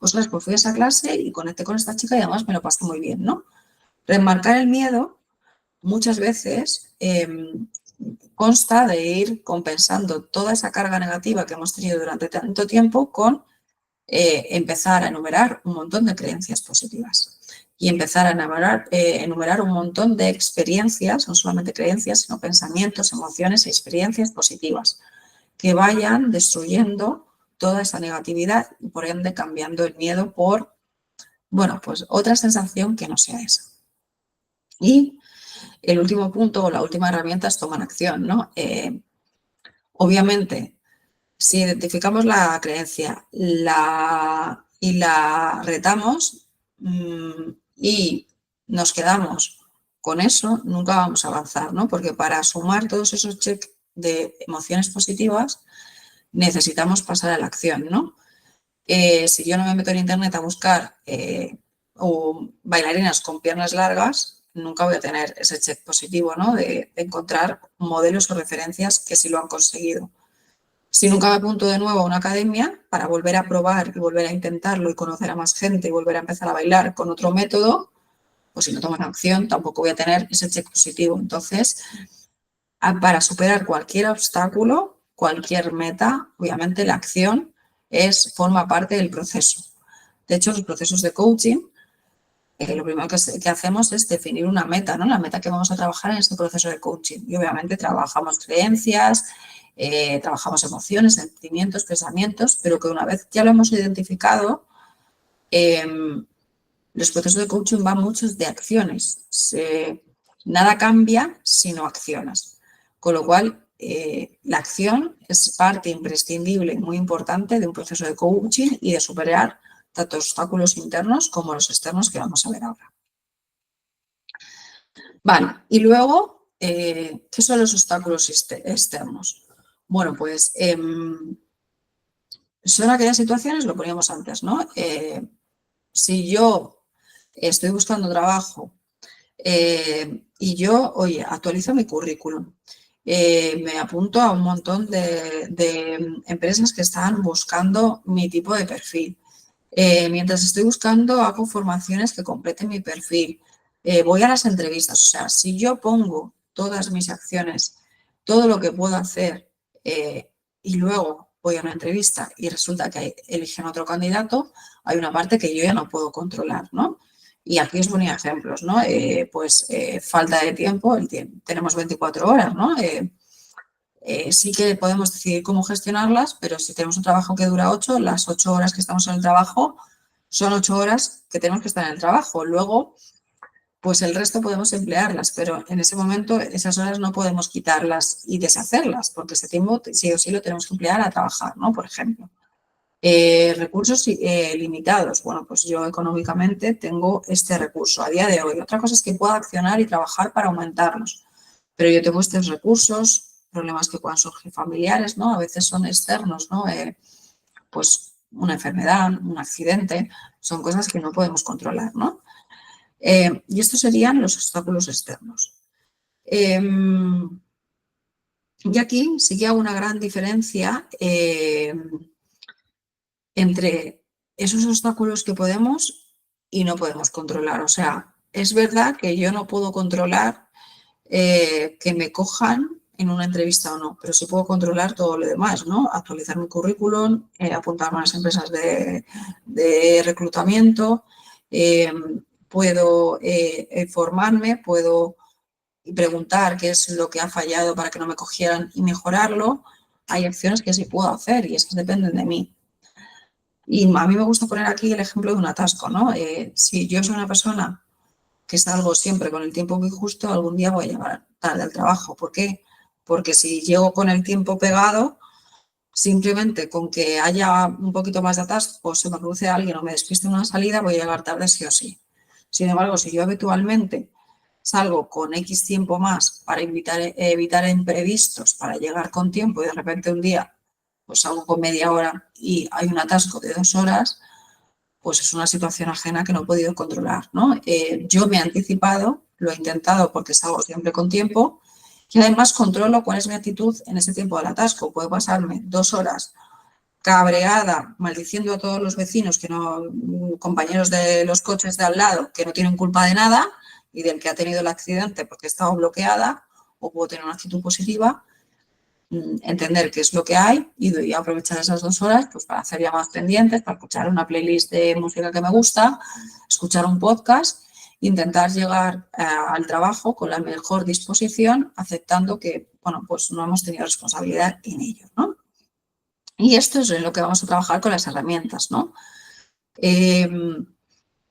Ostras, pues fui a esa clase y conecté con esta chica y además me lo pasé muy bien, ¿no? Remarcar el miedo muchas veces consta de ir compensando toda esa carga negativa que hemos tenido durante tanto tiempo con empezar a enumerar un montón de creencias positivas y empezar a enumerar un montón de experiencias, no solamente creencias, sino pensamientos, emociones y experiencias positivas que vayan destruyendo toda esa negatividad y por ende cambiando el miedo por, bueno, pues otra sensación que no sea esa. Y el último punto o la última herramienta es tomar acción, ¿no? Obviamente, si identificamos la creencia y la retamos y nos quedamos con eso, nunca vamos a avanzar, ¿no? Porque para sumar todos esos checks de emociones positivas necesitamos pasar a la acción, ¿no? Si yo no me meto en internet a buscar bailarinas con piernas largas, nunca voy a tener ese check positivo, ¿no? De encontrar modelos o referencias que sí lo han conseguido. Si nunca me apunto de nuevo a una academia para volver a probar y volver a intentarlo y conocer a más gente y volver a empezar a bailar con otro método, pues si no tomo acción tampoco voy a tener ese check positivo. Entonces, para superar cualquier obstáculo, cualquier meta, obviamente la acción forma parte del proceso. De hecho, los procesos de coaching, lo primero que hacemos es definir una meta, ¿no? La meta que vamos a trabajar en este proceso de coaching. Y obviamente trabajamos creencias, trabajamos emociones, sentimientos, pensamientos, pero que una vez ya lo hemos identificado, los procesos de coaching van muchos de acciones. Nada cambia si no accionas. Con lo cual, la acción es parte imprescindible y muy importante de un proceso de coaching y de superar tanto obstáculos internos como los externos que vamos a ver ahora. Vale, y luego, ¿qué son los obstáculos externos? Bueno, pues son aquellas situaciones, lo poníamos antes, ¿no? Si yo estoy buscando trabajo y yo, oye, actualizo mi currículum, me apunto a un montón de empresas que están buscando mi tipo de perfil. Mientras estoy buscando, hago formaciones que completen mi perfil. Voy a las entrevistas. O sea, si yo pongo todas mis acciones, todo lo que puedo hacer y luego voy a una entrevista y resulta que eligen otro candidato, hay una parte que yo ya no puedo controlar, ¿no? Y aquí os ponía ejemplos, ¿no? Falta de tiempo, tenemos 24 horas, ¿no? Sí que podemos decidir cómo gestionarlas, pero si tenemos un trabajo que dura 8, las 8 horas que estamos en el trabajo son 8 horas que tenemos que estar en el trabajo. Luego, pues el resto podemos emplearlas, pero en ese momento esas horas no podemos quitarlas y deshacerlas, porque ese tiempo sí o sí lo tenemos que emplear a trabajar, ¿no? Por ejemplo. Recursos limitados. Bueno, pues yo económicamente tengo este recurso a día de hoy. Otra cosa es que pueda accionar y trabajar para aumentarlos, pero yo tengo estos recursos, problemas que puedan surgir familiares, ¿no? A veces son externos, ¿no? Pues una enfermedad, un accidente, son cosas que no podemos controlar, ¿no? Y estos serían los obstáculos externos. Y aquí sí que hago una gran diferencia entre esos obstáculos que podemos y no podemos controlar. O sea, es verdad que yo no puedo controlar que me cojan en una entrevista o no, pero sí puedo controlar todo lo demás, ¿no? Actualizar mi currículum, apuntarme a las empresas de reclutamiento, puedo formarme, puedo preguntar qué es lo que ha fallado para que no me cogieran y mejorarlo. Hay acciones que sí puedo hacer y esas dependen de mí. Y a mí me gusta poner aquí el ejemplo de un atasco, ¿no? Si yo soy una persona que salgo siempre con el tiempo muy justo, algún día voy a llegar tarde al trabajo. ¿Por qué? Porque si llego con el tiempo pegado, simplemente con que haya un poquito más de atasco, se me cruce alguien o me despiste en una salida, voy a llegar tarde sí o sí. Sin embargo, si yo habitualmente salgo con X tiempo más para evitar imprevistos, para llegar con tiempo y de repente un día pues salgo con media hora y hay un atasco de 2 horas, pues es una situación ajena que no he podido controlar, ¿no? Yo me he anticipado, lo he intentado porque salgo siempre con tiempo y además controlo cuál es mi actitud en ese tiempo del atasco. Puedo pasarme 2 horas cabreada, maldiciendo a todos los vecinos, compañeros de los coches de al lado, que no tienen culpa de nada y del que ha tenido el accidente porque he estado bloqueada, o puedo tener una actitud positiva entender qué es lo que hay y aprovechar esas 2 horas pues, para hacer llamadas pendientes, para escuchar una playlist de música que me gusta, escuchar un podcast, intentar llegar al trabajo con la mejor disposición, aceptando que, bueno, pues no hemos tenido responsabilidad en ello, ¿no? Y esto es en lo que vamos a trabajar con las herramientas, ¿no?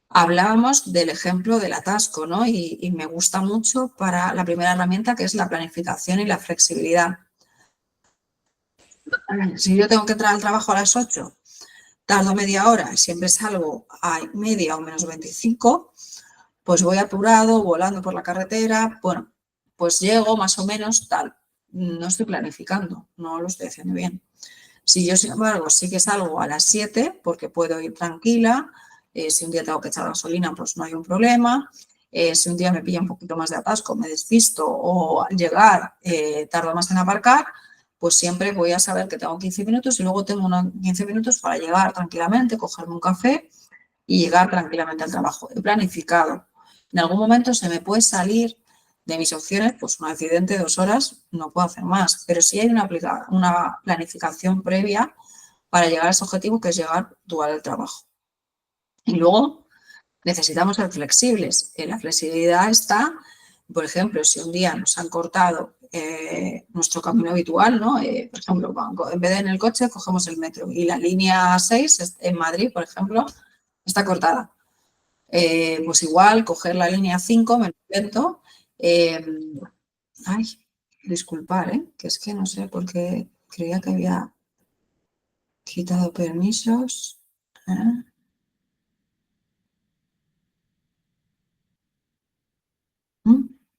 Hablábamos del ejemplo del atasco, ¿no? Y me gusta mucho para la primera herramienta, que es la planificación y la flexibilidad. Si yo tengo que entrar al trabajo a las 8, tardo media hora, siempre salgo a media o menos 25, pues voy apurado, volando por la carretera, bueno, pues llego más o menos tal. No estoy planificando, no lo estoy haciendo bien. Si yo, sin embargo, sí que salgo a las 7 porque puedo ir tranquila, si un día tengo que echar gasolina, pues no hay un problema. Si un día me pilla un poquito más de atasco, me despisto o al llegar tardo más en aparcar, pues siempre voy a saber que tengo 15 minutos y luego tengo unos 15 minutos para llegar tranquilamente, cogerme un café y llegar tranquilamente al trabajo. He planificado. En algún momento se me puede salir de mis opciones, pues un accidente, 2 horas, no puedo hacer más. Pero sí hay una planificación previa para llegar a ese objetivo, que es llegar dual al trabajo. Y luego necesitamos ser flexibles. La flexibilidad está, por ejemplo, si un día nos han cortado nuestro camino habitual, ¿no? Por ejemplo, en vez de en el coche, cogemos el metro y la línea 6 en Madrid, por ejemplo, está cortada. Pues igual, coger la línea 5, me lo invento. Ay, disculpar, que es que no sé por qué creía que había quitado permisos.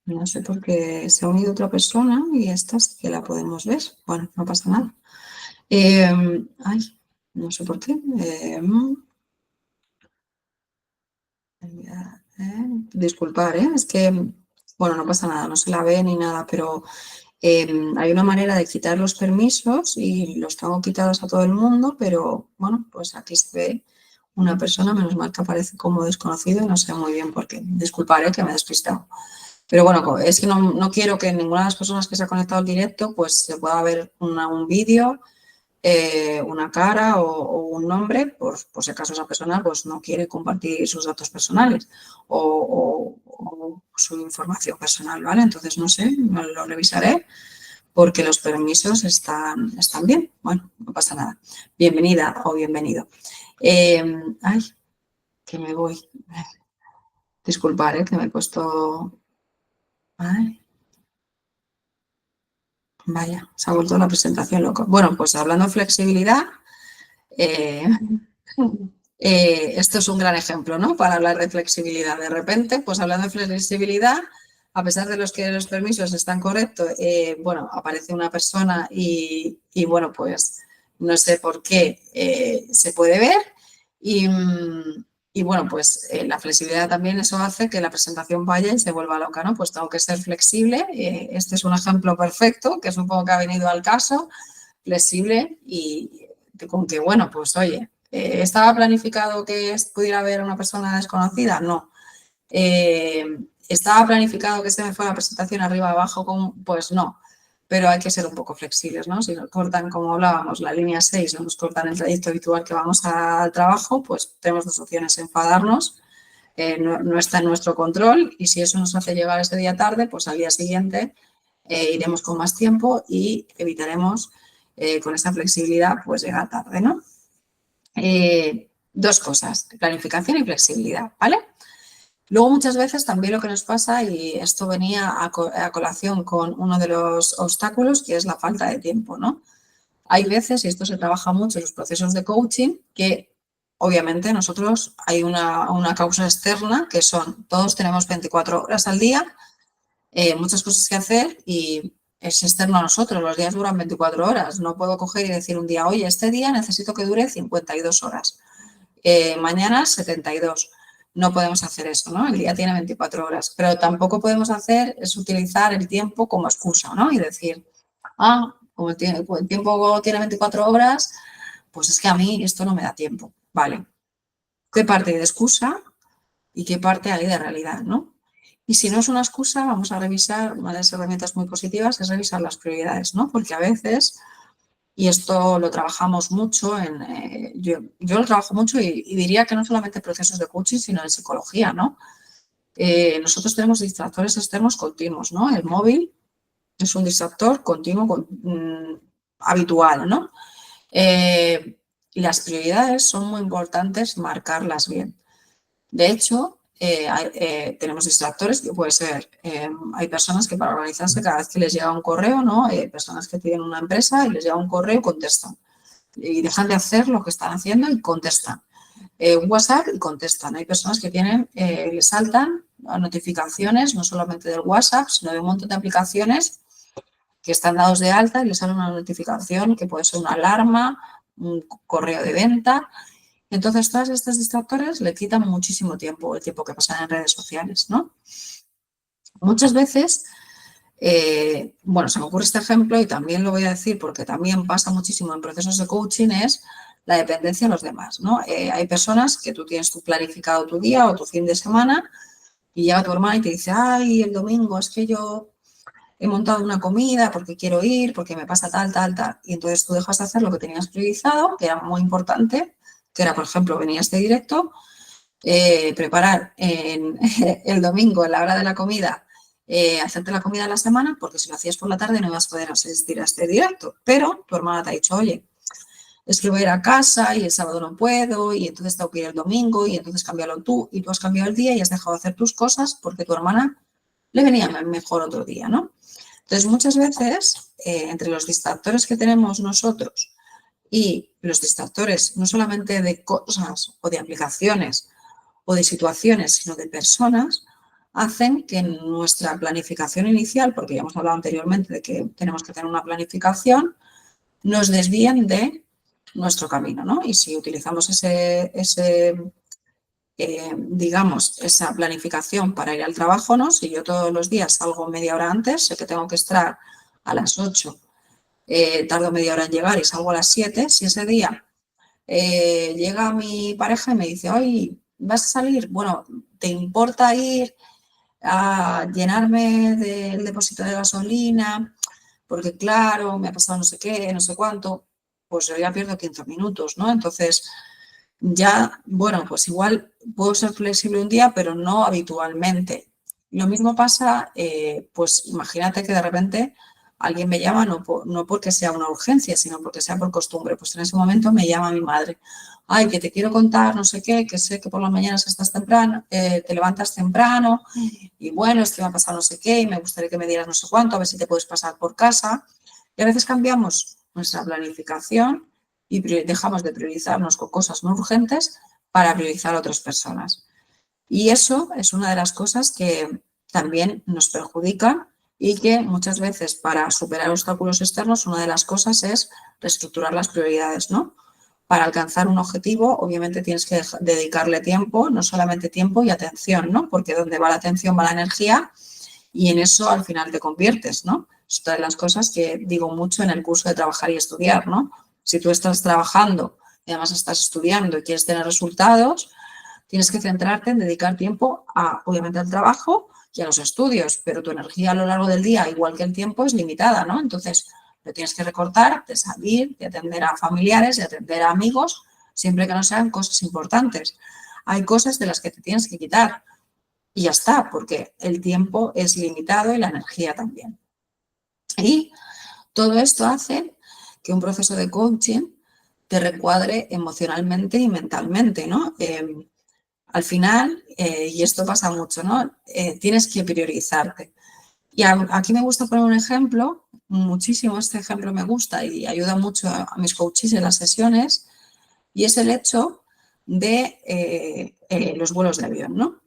No sé por qué se ha unido otra persona y esta sí que la podemos ver. Bueno, no pasa nada. Ay, no sé por qué. Disculpar, es que, bueno, no pasa nada, no se la ve ni nada, pero hay una manera de quitar los permisos y los tengo quitados a todo el mundo, pero bueno, pues aquí se ve una persona, menos mal que aparece como desconocido y no sé muy bien por qué. Disculpar, que me he despistado. Pero bueno, es que no quiero que ninguna de las personas que se ha conectado al directo pues se pueda ver un vídeo, una cara o un nombre, por si acaso esa persona pues no quiere compartir sus datos personales o su información personal, ¿vale? Entonces, no sé, lo revisaré porque los permisos están bien. Bueno, no pasa nada. Bienvenida o bienvenido. Ay, que me voy. Disculpar, que me he puesto... Ay, vaya, se ha vuelto la presentación loco. Bueno, pues hablando de flexibilidad, esto es un gran ejemplo, ¿no? Para hablar de flexibilidad. De repente, pues hablando de flexibilidad, a pesar de que los permisos están correctos, bueno, aparece una persona y, bueno, pues no sé por qué se puede ver y bueno, pues la flexibilidad también eso hace que la presentación vaya y se vuelva loca, ¿no? Pues tengo que ser flexible. Este es un ejemplo perfecto que supongo que ha venido al caso, flexible y con que, bueno, pues oye, ¿estaba planificado que pudiera haber una persona desconocida? No. ¿Estaba planificado que se me fuera la presentación arriba abajo? Pues no. Pero hay que ser un poco flexibles, ¿no? Si nos cortan, como hablábamos, la línea 6 o nos cortan el trayecto habitual que vamos al trabajo, pues tenemos 2 opciones: enfadarnos, no está en nuestro control, y si eso nos hace llegar ese día tarde, pues al día siguiente iremos con más tiempo y evitaremos con esa flexibilidad pues llegar tarde, ¿no? 2 cosas, planificación y flexibilidad, ¿vale? Luego muchas veces también lo que nos pasa, y esto venía a colación con uno de los obstáculos, que es la falta de tiempo, ¿no? Hay veces, y esto se trabaja mucho en los procesos de coaching, que obviamente nosotros hay una causa externa, que son, todos tenemos 24 horas al día, muchas cosas que hacer y es externo a nosotros, los días duran 24 horas, no puedo coger y decir un día, oye, este día necesito que dure 52 horas, mañana 72. No podemos hacer eso, ¿no? El día tiene 24 horas, pero tampoco podemos hacer es utilizar el tiempo como excusa, ¿no? Y decir, como el tiempo tiene 24 horas, pues es que a mí esto no me da tiempo. Vale, ¿qué parte hay de excusa y qué parte hay de realidad, ¿no? Y si no es una excusa, vamos a revisar, una de las herramientas muy positivas es revisar las prioridades, ¿no? Porque a veces, y esto lo trabajamos mucho, yo lo trabajo mucho y diría que no solamente en procesos de coaching, sino en psicología, ¿no? Nosotros tenemos distractores externos continuos, ¿no? El móvil es un distractor continuo, habitual, ¿no? Las prioridades son muy importantes marcarlas bien. De hecho, tenemos distractores que puede ser, hay personas que para organizarse cada vez que les llega un correo, ¿no? Personas que tienen una empresa y les llega un correo contestan. Y dejan de hacer lo que están haciendo y contestan. Un WhatsApp y contestan. Hay personas que les saltan notificaciones, no solamente del WhatsApp, sino de un montón de aplicaciones que están dados de alta y les sale una notificación que puede ser una alarma, un correo de venta. Entonces, todos estos distractores le quitan muchísimo tiempo, el tiempo que pasan en redes sociales, ¿no? Muchas veces, bueno, se me ocurre este ejemplo y también lo voy a decir porque también pasa muchísimo en procesos de coaching, es la dependencia de los demás, ¿no? Hay personas que tú tienes planificado tu día o tu fin de semana y llega tu hermana y te dice, ay, el domingo es que yo he montado una comida porque quiero ir, porque me pasa tal, tal, tal. Y entonces tú dejas de hacer lo que tenías priorizado, que era muy importante, que era, por ejemplo, venir a este directo, preparar el domingo, en la hora de la comida, hacerte la comida de la semana, porque si lo hacías por la tarde no ibas a poder asistir a este directo. Pero tu hermana te ha dicho, oye, es que voy a ir a casa y el sábado no puedo y entonces tengo que ir el domingo y entonces cámbialo tú y tú has cambiado el día y has dejado de hacer tus cosas porque tu hermana le venía mejor otro día, ¿no? Entonces, muchas veces, entre los distractores que tenemos nosotros y los distractores no solamente de cosas o de aplicaciones o de situaciones, sino de personas, hacen que nuestra planificación inicial, porque ya hemos hablado anteriormente de que tenemos que tener una planificación, nos desvíen de nuestro camino, ¿no? Y si utilizamos digamos, esa planificación para ir al trabajo, ¿no? Si yo todos los días salgo media hora antes, sé que tengo que estar a las 8, tardo media hora en llegar y salgo a las 7, si ese día llega mi pareja y me dice, oye, ¿vas a salir? Bueno, ¿te importa ir a llenarme del depósito de gasolina? Porque claro, me ha pasado no sé qué, no sé cuánto, pues yo ya pierdo 15 minutos, ¿no? Entonces, ya, bueno, pues igual puedo ser flexible un día, pero no habitualmente. Lo mismo pasa, pues imagínate que de repente alguien me llama no porque sea una urgencia, sino porque sea por costumbre. Pues en ese momento me llama mi madre. Ay, que te quiero contar, no sé qué, que sé que por las mañanas estás temprano, te levantas temprano y bueno, es que me ha pasado no sé qué y me gustaría que me dieras no sé cuánto, a ver si te puedes pasar por casa. Y a veces cambiamos nuestra planificación y dejamos de priorizarnos con cosas no urgentes para priorizar a otras personas. Y eso es una de las cosas que también nos perjudica y que muchas veces para superar obstáculos externos, una de las cosas es reestructurar las prioridades, ¿no? Para alcanzar un objetivo, obviamente tienes que dedicarle tiempo, no solamente tiempo y atención, ¿no? Porque donde va la atención va la energía y en eso al final te conviertes, ¿no? Es otra de las cosas que digo mucho en el curso de trabajar y estudiar, ¿no? Si tú estás trabajando y además estás estudiando y quieres tener resultados, tienes que centrarte en dedicar tiempo obviamente, al trabajo y a los estudios, pero tu energía a lo largo del día, igual que el tiempo, es limitada, ¿no? Entonces, lo tienes que recortar, de salir, de atender a familiares, de atender a amigos, siempre que no sean cosas importantes. Hay cosas de las que te tienes que quitar y ya está, porque el tiempo es limitado y la energía también. Y todo esto hace que un proceso de coaching te recuadre emocionalmente y mentalmente, ¿no? Al final, y esto pasa mucho, ¿no? Tienes que priorizarte. Y aquí me gusta poner un ejemplo, muchísimo este ejemplo me gusta y ayuda mucho a mis coaches en las sesiones, y es el hecho de los vuelos de avión, ¿no?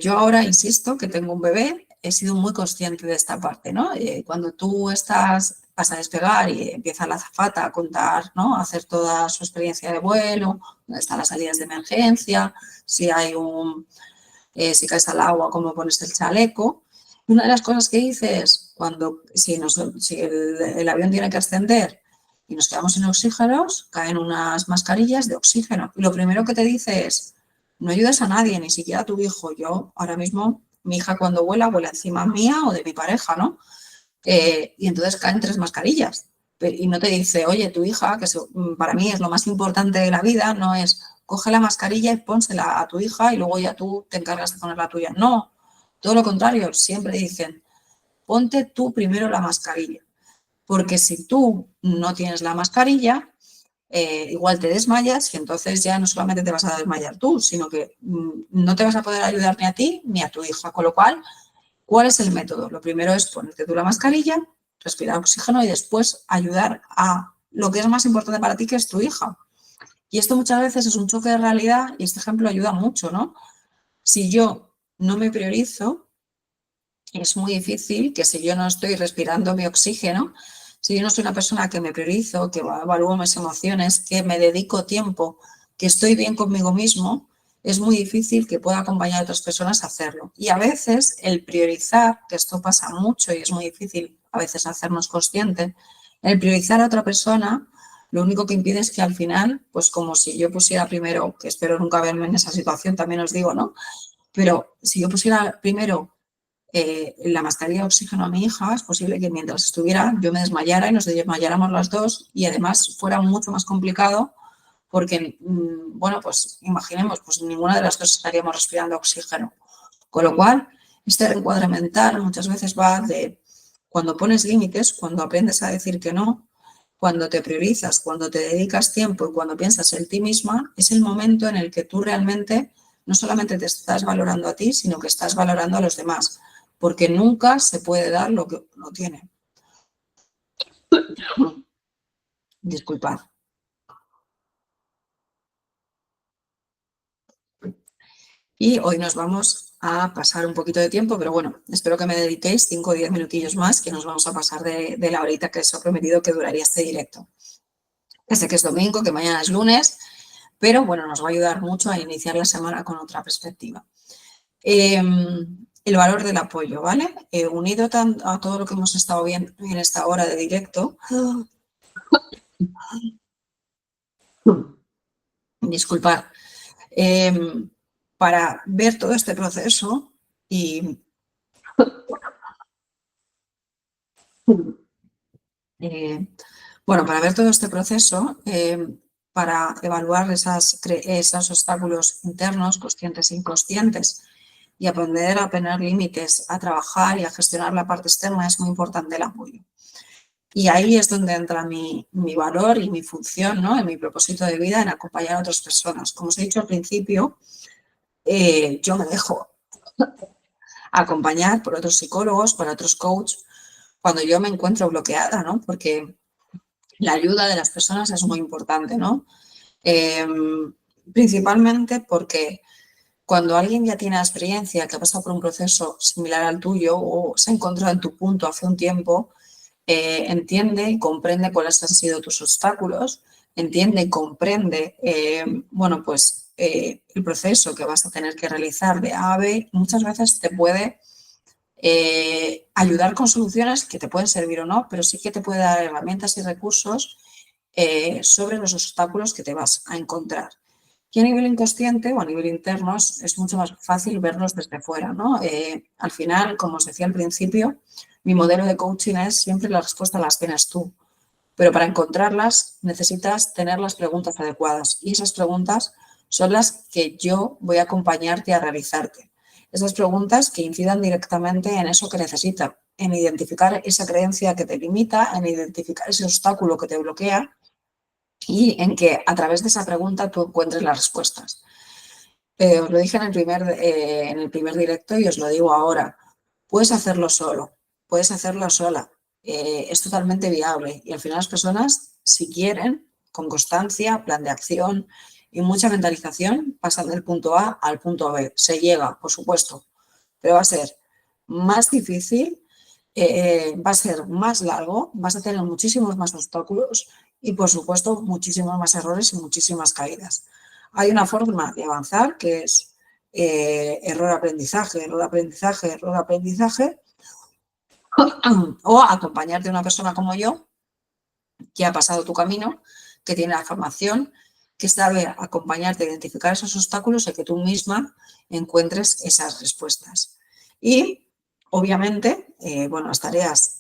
Yo ahora insisto que tengo un bebé, he sido muy consciente de esta parte, ¿no? Cuando tú vas a despegar y empieza la azafata a contar, ¿no? A hacer toda su experiencia de vuelo, dónde están las salidas de emergencia, si hay si caes al agua, cómo pones el chaleco. Una de las cosas que hice es, si el avión tiene que ascender y nos quedamos sin oxígenos, caen unas mascarillas de oxígeno. Y lo primero que te dice es, no ayudes a nadie, ni siquiera a tu hijo. Yo ahora mismo mi hija cuando vuela encima mía o de mi pareja, ¿no? Y entonces caen 3 mascarillas. Y no te dice, oye, tu hija, que para mí es lo más importante de la vida, no es coge la mascarilla y pónsela a tu hija y luego ya tú te encargas de poner la tuya. No, todo lo contrario, siempre dicen, ponte tú primero la mascarilla. Porque si tú no tienes la mascarilla, igual te desmayas y entonces ya no solamente te vas a desmayar tú, sino que no te vas a poder ayudar ni a ti ni a tu hija. Con lo cual, ¿cuál es el método? Lo primero es ponerte tú la mascarilla, respirar oxígeno y después ayudar a lo que es más importante para ti, que es tu hija. Y esto muchas veces es un choque de realidad y este ejemplo ayuda mucho, ¿no? Si yo no me priorizo, es muy difícil que si yo no estoy respirando mi oxígeno, si yo no soy una persona que me priorizo, que evalúo mis emociones, que me dedico tiempo, que estoy bien conmigo mismo, es muy difícil que pueda acompañar a otras personas a hacerlo. Y a veces el priorizar, que esto pasa mucho y es muy difícil a veces hacernos conscientes, el priorizar a otra persona, lo único que impide es que al final, pues como si yo pusiera primero, que espero nunca verme en esa situación, también os digo, ¿no? Pero si yo pusiera primero la mascarilla de oxígeno a mi hija, es posible que mientras estuviera yo me desmayara y nos desmayáramos las dos y además fuera mucho más complicado porque, bueno, pues imaginemos, pues ninguna de las dos estaríamos respirando oxígeno. Con lo cual, este reencuadre mental muchas veces va de cuando pones límites, cuando aprendes a decir que no, cuando te priorizas, cuando te dedicas tiempo y cuando piensas en ti misma, es el momento en el que tú realmente no solamente te estás valorando a ti, sino que estás valorando a los demás, porque nunca se puede dar lo que uno tiene. Disculpad. Y hoy nos vamos a pasar un poquito de tiempo, pero bueno, espero que me dediquéis 5 o 10 minutillos más, que nos vamos a pasar de la horita que os he prometido que duraría este directo. Ya sé que es domingo, que mañana es lunes, pero bueno, nos va a ayudar mucho a iniciar la semana con otra perspectiva. El valor del apoyo, ¿vale? Unido a todo lo que hemos estado viendo en esta hora de directo. Disculpad. Para ver todo este proceso y bueno, para ver todo este proceso, para evaluar esos obstáculos internos, conscientes e inconscientes, y aprender a poner límites, a trabajar y a gestionar la parte externa, es muy importante el apoyo. Y ahí es donde entra mi valor y mi función, ¿no? En mi propósito de vida, en acompañar a otras personas. Como os he dicho al principio, yo me dejo acompañar por otros psicólogos, por otros coaches, cuando yo me encuentro bloqueada, ¿no? Porque la ayuda de las personas es muy importante, ¿no? Principalmente porque cuando alguien ya tiene experiencia, que ha pasado por un proceso similar al tuyo o se ha encontrado en tu punto hace un tiempo, entiende y comprende cuáles han sido tus obstáculos, entiende y comprende, bueno, pues el proceso que vas a tener que realizar de A a B, muchas veces te puede ayudar con soluciones que te pueden servir o no, pero sí que te puede dar herramientas y recursos sobre los obstáculos que te vas a encontrar. Y a nivel inconsciente o a nivel interno es mucho más fácil verlos desde fuera, ¿no? Al final, como os decía al principio, mi modelo de coaching es siempre la respuesta las tienes tú, pero para encontrarlas necesitas tener las preguntas adecuadas y esas preguntas son las que yo voy a acompañarte a realizarte. Esas preguntas que incidan directamente en eso que necesitas, en identificar esa creencia que te limita, en identificar ese obstáculo que te bloquea y en que a través de esa pregunta tú encuentres las respuestas. Os lo dije en el primer directo y os lo digo ahora. Puedes hacerlo solo, puedes hacerlo sola. Es totalmente viable y al final las personas, si quieren, con constancia, plan de acción y mucha mentalización, pasan del punto A al punto B. Se llega, por supuesto, pero va a ser más difícil, va a ser más largo, vas a tener muchísimos más obstáculos y, por supuesto, muchísimos más errores y muchísimas caídas. Hay una forma de avanzar que es error-aprendizaje, error-aprendizaje, error-aprendizaje, o acompañarte a una persona como yo que ha pasado tu camino, que tiene la formación, que sabe acompañarte a identificar esos obstáculos y que tú misma encuentres esas respuestas. Y, obviamente, bueno, las tareas,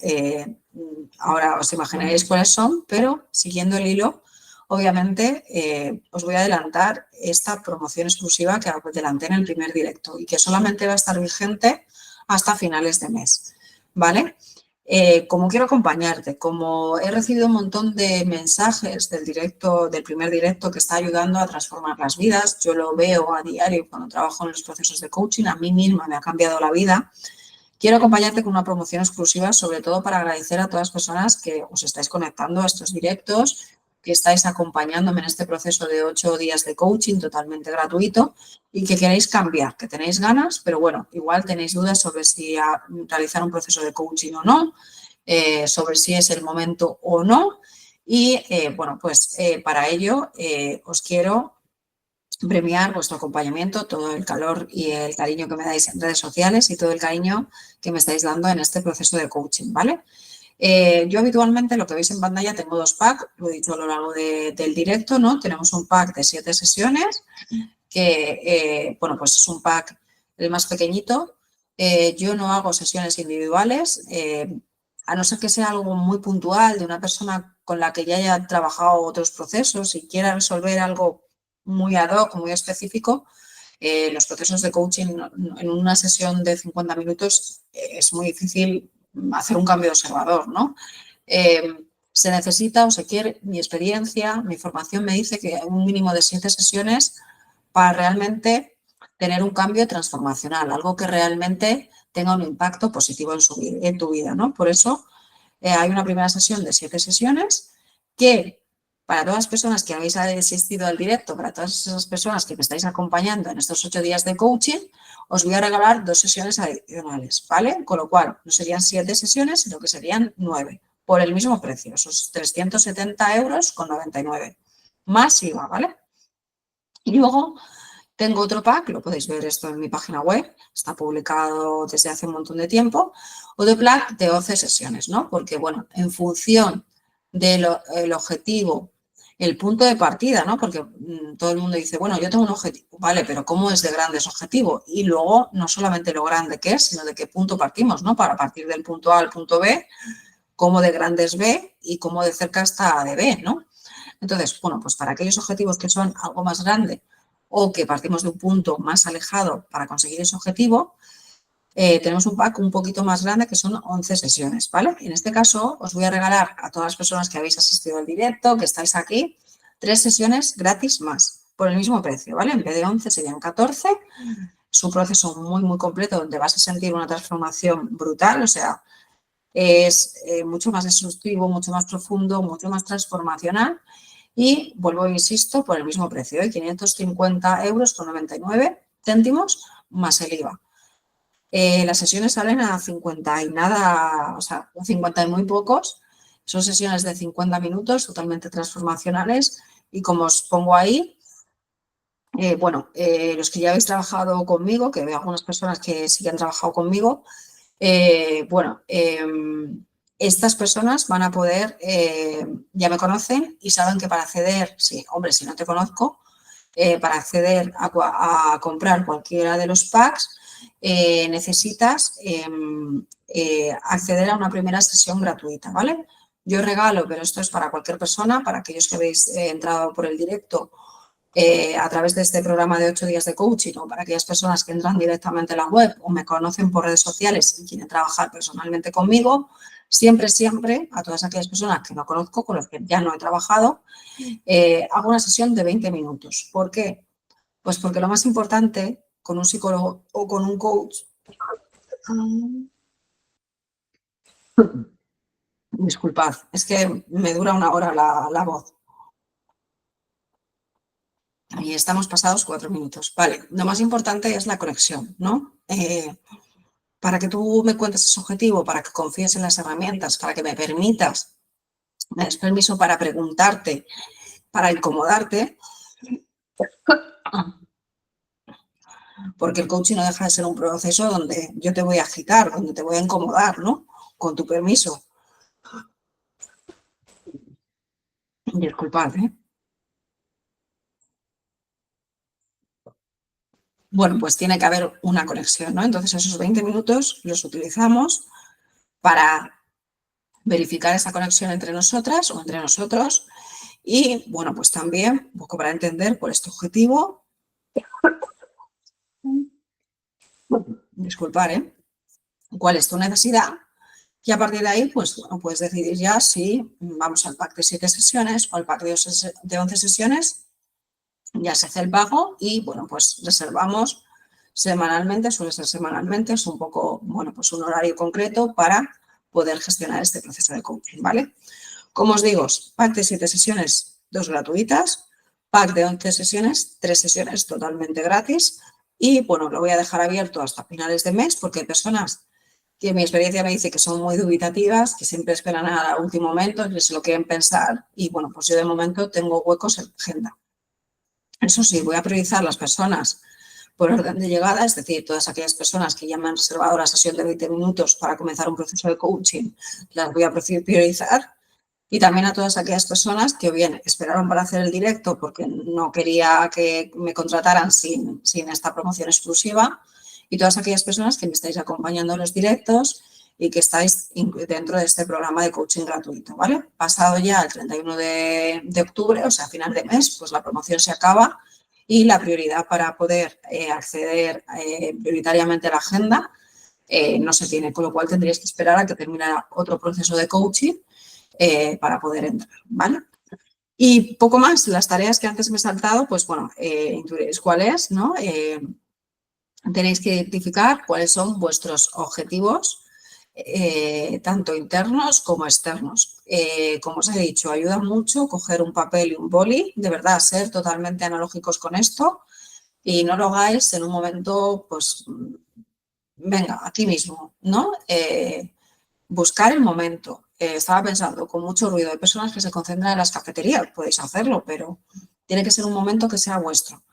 ahora os imaginaréis cuáles son, pero siguiendo el hilo, obviamente, os voy a adelantar esta promoción exclusiva que adelanté en el primer directo y que solamente va a estar vigente hasta finales de mes, ¿vale? Como quiero acompañarte, como he recibido un montón de mensajes del directo, del primer directo que está ayudando a transformar las vidas, yo lo veo a diario cuando trabajo en los procesos de coaching, a mí misma me ha cambiado la vida. Quiero acompañarte con una promoción exclusiva, sobre todo para agradecer a todas las personas que os estáis conectando a estos directos, que estáis acompañándome en este proceso de 8 días de coaching totalmente gratuito y que queréis cambiar, que tenéis ganas, pero bueno, igual tenéis dudas sobre si realizar un proceso de coaching o no, sobre si es el momento o no. Y bueno, pues para ello os quiero premiar vuestro acompañamiento, todo el calor y el cariño que me dais en redes sociales y todo el cariño que me estáis dando en este proceso de coaching, ¿vale? Yo habitualmente lo que veis en pantalla tengo 2 packs, lo he dicho a lo largo del directo, ¿no? Tenemos un pack de 7 sesiones que, bueno, pues es un pack el más pequeñito. Yo no hago sesiones individuales, a no ser que sea algo muy puntual de una persona con la que ya haya trabajado otros procesos y quiera resolver algo muy ad hoc, muy específico. Los procesos de coaching en una sesión de 50 minutos es muy difícil hacer un cambio observador, ¿no? Se necesita o se quiere, mi experiencia, mi formación me dice que un mínimo de 7 sesiones para realmente tener un cambio transformacional, algo que realmente tenga un impacto positivo en tu vida, ¿no? Por eso hay una primera sesión de 7 sesiones que para todas las personas que habéis asistido al directo, para todas esas personas que me estáis acompañando en estos 8 días de coaching, os voy a regalar 2 sesiones adicionales, ¿vale? Con lo cual, no serían 7 sesiones, sino que serían 9, por el mismo precio, esos 370,99 € más IVA, ¿vale? Y luego tengo otro pack, lo podéis ver esto en mi página web, está publicado desde hace un montón de tiempo, otro pack de 11 sesiones, ¿no? Porque, bueno, en función del objetivo, el punto de partida, ¿no? Porque todo el mundo dice, bueno, yo tengo un objetivo, vale, pero ¿cómo es de grande ese objetivo? Y luego, no solamente lo grande que es, sino de qué punto partimos, ¿no? Para partir del punto A al punto B, cómo de grande es B y cómo de cerca está de B, ¿no? Entonces, bueno, pues para aquellos objetivos que son algo más grande o que partimos de un punto más alejado para conseguir ese objetivo, tenemos un pack un poquito más grande que son 11 sesiones, ¿vale? En este caso, os voy a regalar a todas las personas que habéis asistido al directo, que estáis aquí, 3 sesiones gratis más, por el mismo precio, ¿vale? En vez de 11 serían 14. Es un proceso muy, muy completo donde vas a sentir una transformación brutal, o sea, es mucho más exhaustivo, mucho más profundo, mucho más transformacional y vuelvo, insisto, por el mismo precio, 550,99 € más el IVA. Las sesiones salen a 50 y nada, o sea, 50 y muy pocos. Son sesiones de 50 minutos totalmente transformacionales y como os pongo ahí, bueno, los que ya habéis trabajado conmigo, que veo algunas personas que sí que han trabajado conmigo, bueno, estas personas van a poder, ya me conocen y saben que para acceder, sí, hombre, si no te conozco, para acceder a comprar cualquiera de los packs, necesitas acceder a una primera sesión gratuita, ¿vale? Yo regalo, pero esto es para cualquier persona, para aquellos que habéis entrado por el directo a través de este programa de 8 días de coaching o para aquellas personas que entran directamente en la web o me conocen por redes sociales y quieren trabajar personalmente conmigo, siempre, siempre, a todas aquellas personas que no conozco, con las que ya no he trabajado, hago una sesión de 20 minutos. ¿Por qué? Pues porque lo más importante con un psicólogo o con un coach, disculpad, es que me dura una hora la voz. Y estamos pasados 4 minutos. Vale, lo más importante es la conexión, ¿no? Para que tú me cuentes ese objetivo, para que confíes en las herramientas, para que me permitas, me des permiso para preguntarte, para incomodarte, porque el coaching no deja de ser un proceso donde yo te voy a agitar, donde te voy a incomodar, ¿no? Con tu permiso. Disculpad, ¿eh? bueno, pues tiene que haber una conexión, ¿no? Entonces, esos 20 minutos los utilizamos para verificar esa conexión entre nosotras o entre nosotros y, bueno, pues también un poco para entender cuál es tu objetivo. Disculpar, ¿eh? ¿Cuál es tu necesidad? Y a partir de ahí, pues, bueno, puedes decidir ya si vamos al pack de 7 sesiones o al pack de 11 sesiones. Ya se hace el pago y, bueno, pues reservamos semanalmente, suele ser semanalmente, es un poco, bueno, pues un horario concreto para poder gestionar este proceso de coaching, ¿vale? Como os digo, pack de 7 sesiones, 2 gratuitas, pack de 11 sesiones, 3 sesiones totalmente gratis y, bueno, lo voy a dejar abierto hasta finales de mes porque hay personas que mi experiencia me dice que son muy dubitativas, que siempre esperan al último momento, que se lo quieren pensar y, bueno, pues yo de momento tengo huecos en la agenda. Eso sí, voy a priorizar las personas por orden de llegada, es decir, todas aquellas personas que ya me han reservado la sesión de 20 minutos para comenzar un proceso de coaching, las voy a priorizar. Y también a todas aquellas personas que o bien esperaron para hacer el directo porque no quería que me contrataran sin esta promoción exclusiva y todas aquellas personas que me estáis acompañando en los directos y que estáis dentro de este programa de coaching gratuito, ¿vale? Pasado ya el 31 de octubre, o sea, a final de mes, pues la promoción se acaba y la prioridad para poder acceder prioritariamente a la agenda no se tiene, con lo cual tendríais que esperar a que terminara otro proceso de coaching para poder entrar, ¿vale? Y poco más, las tareas que antes me he saltado, pues bueno, intuiréis cuál es, ¿no? Tenéis que identificar cuáles son vuestros objetivos, tanto internos como externos. Como os he dicho, ayuda mucho coger un papel y un boli, de verdad, ser totalmente analógicos con esto y no lo hagáis en un momento, pues, venga, aquí mismo, ¿no? Buscar el momento. Estaba pensando, con mucho ruido, hay personas que se concentran en las cafeterías, podéis hacerlo, pero tiene que ser un momento que sea vuestro.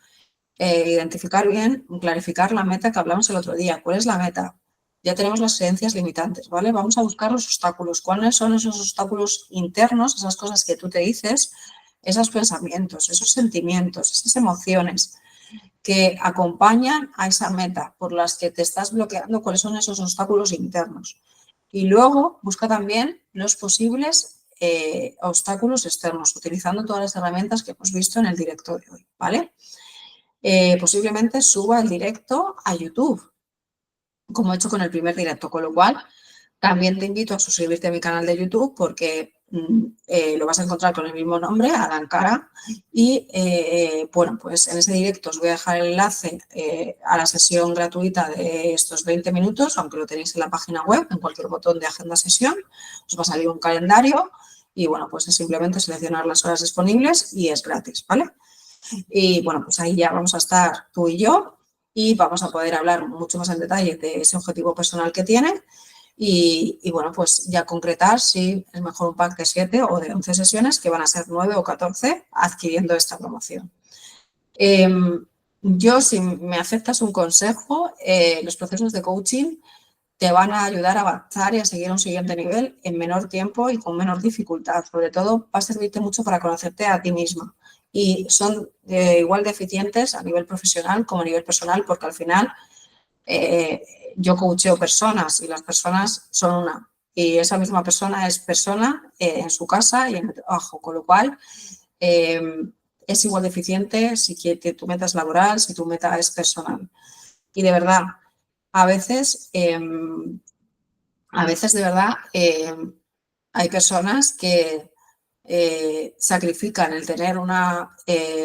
Identificar bien, clarificar la meta que hablamos el otro día. ¿Cuál es la meta? Ya tenemos las creencias limitantes, ¿vale? Vamos a buscar los obstáculos. ¿Cuáles son esos obstáculos internos, esas cosas que tú te dices, esos pensamientos, esos sentimientos, esas emociones que acompañan a esa meta por las que te estás bloqueando? ¿Cuáles son esos obstáculos internos? Y luego busca también los posibles obstáculos externos, utilizando todas las herramientas que hemos visto en el directo de hoy, ¿vale? Posiblemente suba el directo a YouTube, como he hecho con el primer directo, con lo cual también te invito a suscribirte a mi canal de YouTube porque lo vas a encontrar con el mismo nombre, Adán Cara, y bueno, pues en ese directo os voy a dejar el enlace a la sesión gratuita de estos 20 minutos, aunque lo tenéis en la página web, en cualquier botón de agenda sesión, os va a salir un calendario y bueno, pues es simplemente seleccionar las horas disponibles y es gratis, ¿vale? Y bueno, pues ahí ya vamos a estar tú y yo y vamos a poder hablar mucho más en detalle de ese objetivo personal que tiene y bueno, pues ya concretar si es mejor un pack de 7 o de 11 sesiones, que van a ser 9 o 14 adquiriendo esta promoción. Yo, si me aceptas un consejo, los procesos de coaching te van a ayudar a avanzar y a seguir a un siguiente nivel en menor tiempo y con menor dificultad. Sobre todo, va a servirte mucho para conocerte a ti misma. Y son igual de eficientes a nivel profesional como a nivel personal, porque al final yo coacheo personas y las personas son una. Y esa misma persona es persona en su casa y en el trabajo, con lo cual es igual de eficiente si tu meta es laboral, si tu meta es personal. Y de verdad, a veces de verdad hay personas que sacrifican el tener una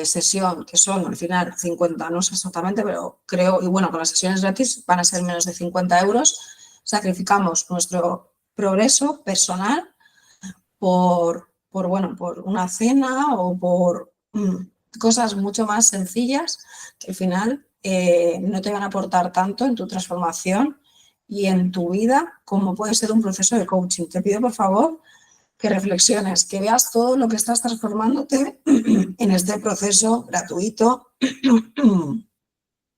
sesión que son al final 50, no sé exactamente, pero creo, y bueno, con las sesiones gratis van a ser menos de 50 euros, sacrificamos nuestro progreso personal bueno, por una cena o por cosas mucho más sencillas que al final no te van a aportar tanto en tu transformación y en tu vida como puede ser un proceso de coaching. Te pido, por favor, que reflexiones, que veas todo lo que estás transformándote en este proceso gratuito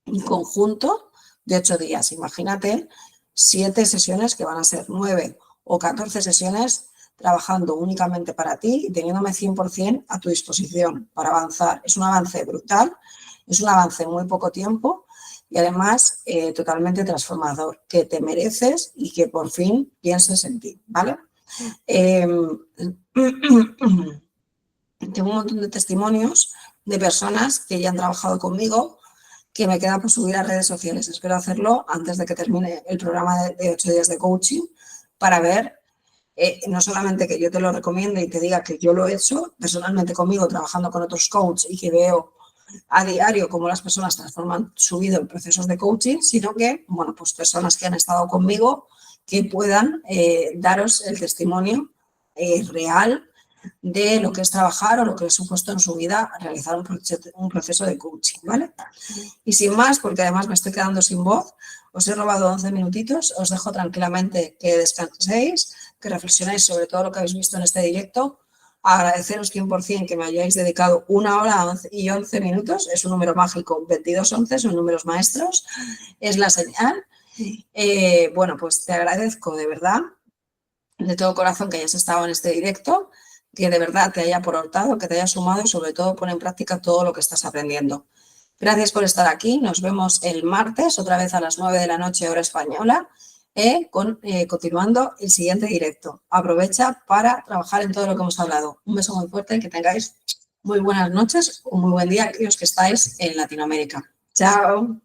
y conjunto de 8 días. Imagínate 7 sesiones que van a ser 9 o 14 sesiones trabajando únicamente para ti y teniéndome 100% a tu disposición para avanzar. Es un avance brutal, es un avance en muy poco tiempo y además totalmente transformador, que te mereces y que por fin pienses en ti, ¿vale? Tengo un montón de testimonios de personas que ya han trabajado conmigo que me queda por subir a redes sociales. Espero hacerlo antes de que termine el programa de 8 días de coaching para ver, no solamente que yo te lo recomiende y te diga que yo lo he hecho personalmente conmigo, trabajando con otros coaches y que veo a diario cómo las personas transforman su vida en procesos de coaching, sino que, bueno, pues personas que han estado conmigo que puedan daros el testimonio real de lo que es trabajar o lo que ha supuesto en su vida realizar un proceso de coaching, ¿vale? Y sin más, porque además me estoy quedando sin voz, os he robado 11 minutitos, os dejo tranquilamente que descanséis, que reflexionéis sobre todo lo que habéis visto en este directo. Agradeceros 100% que me hayáis dedicado 1 hora y 11 minutos, es un número mágico, 22-11, son números maestros, es la señal. Bueno, pues te agradezco de verdad, de todo corazón, que hayas estado en este directo, que de verdad te haya aportado, que te haya sumado y sobre todo pon en práctica todo lo que estás aprendiendo. Gracias por estar aquí. Nos vemos el martes, otra vez a las 9 de la noche, hora española, continuando el siguiente directo. Aprovecha para trabajar en todo lo que hemos hablado. Un beso muy fuerte y que tengáis muy buenas noches o muy buen día aquellos que estáis en Latinoamérica. Chao.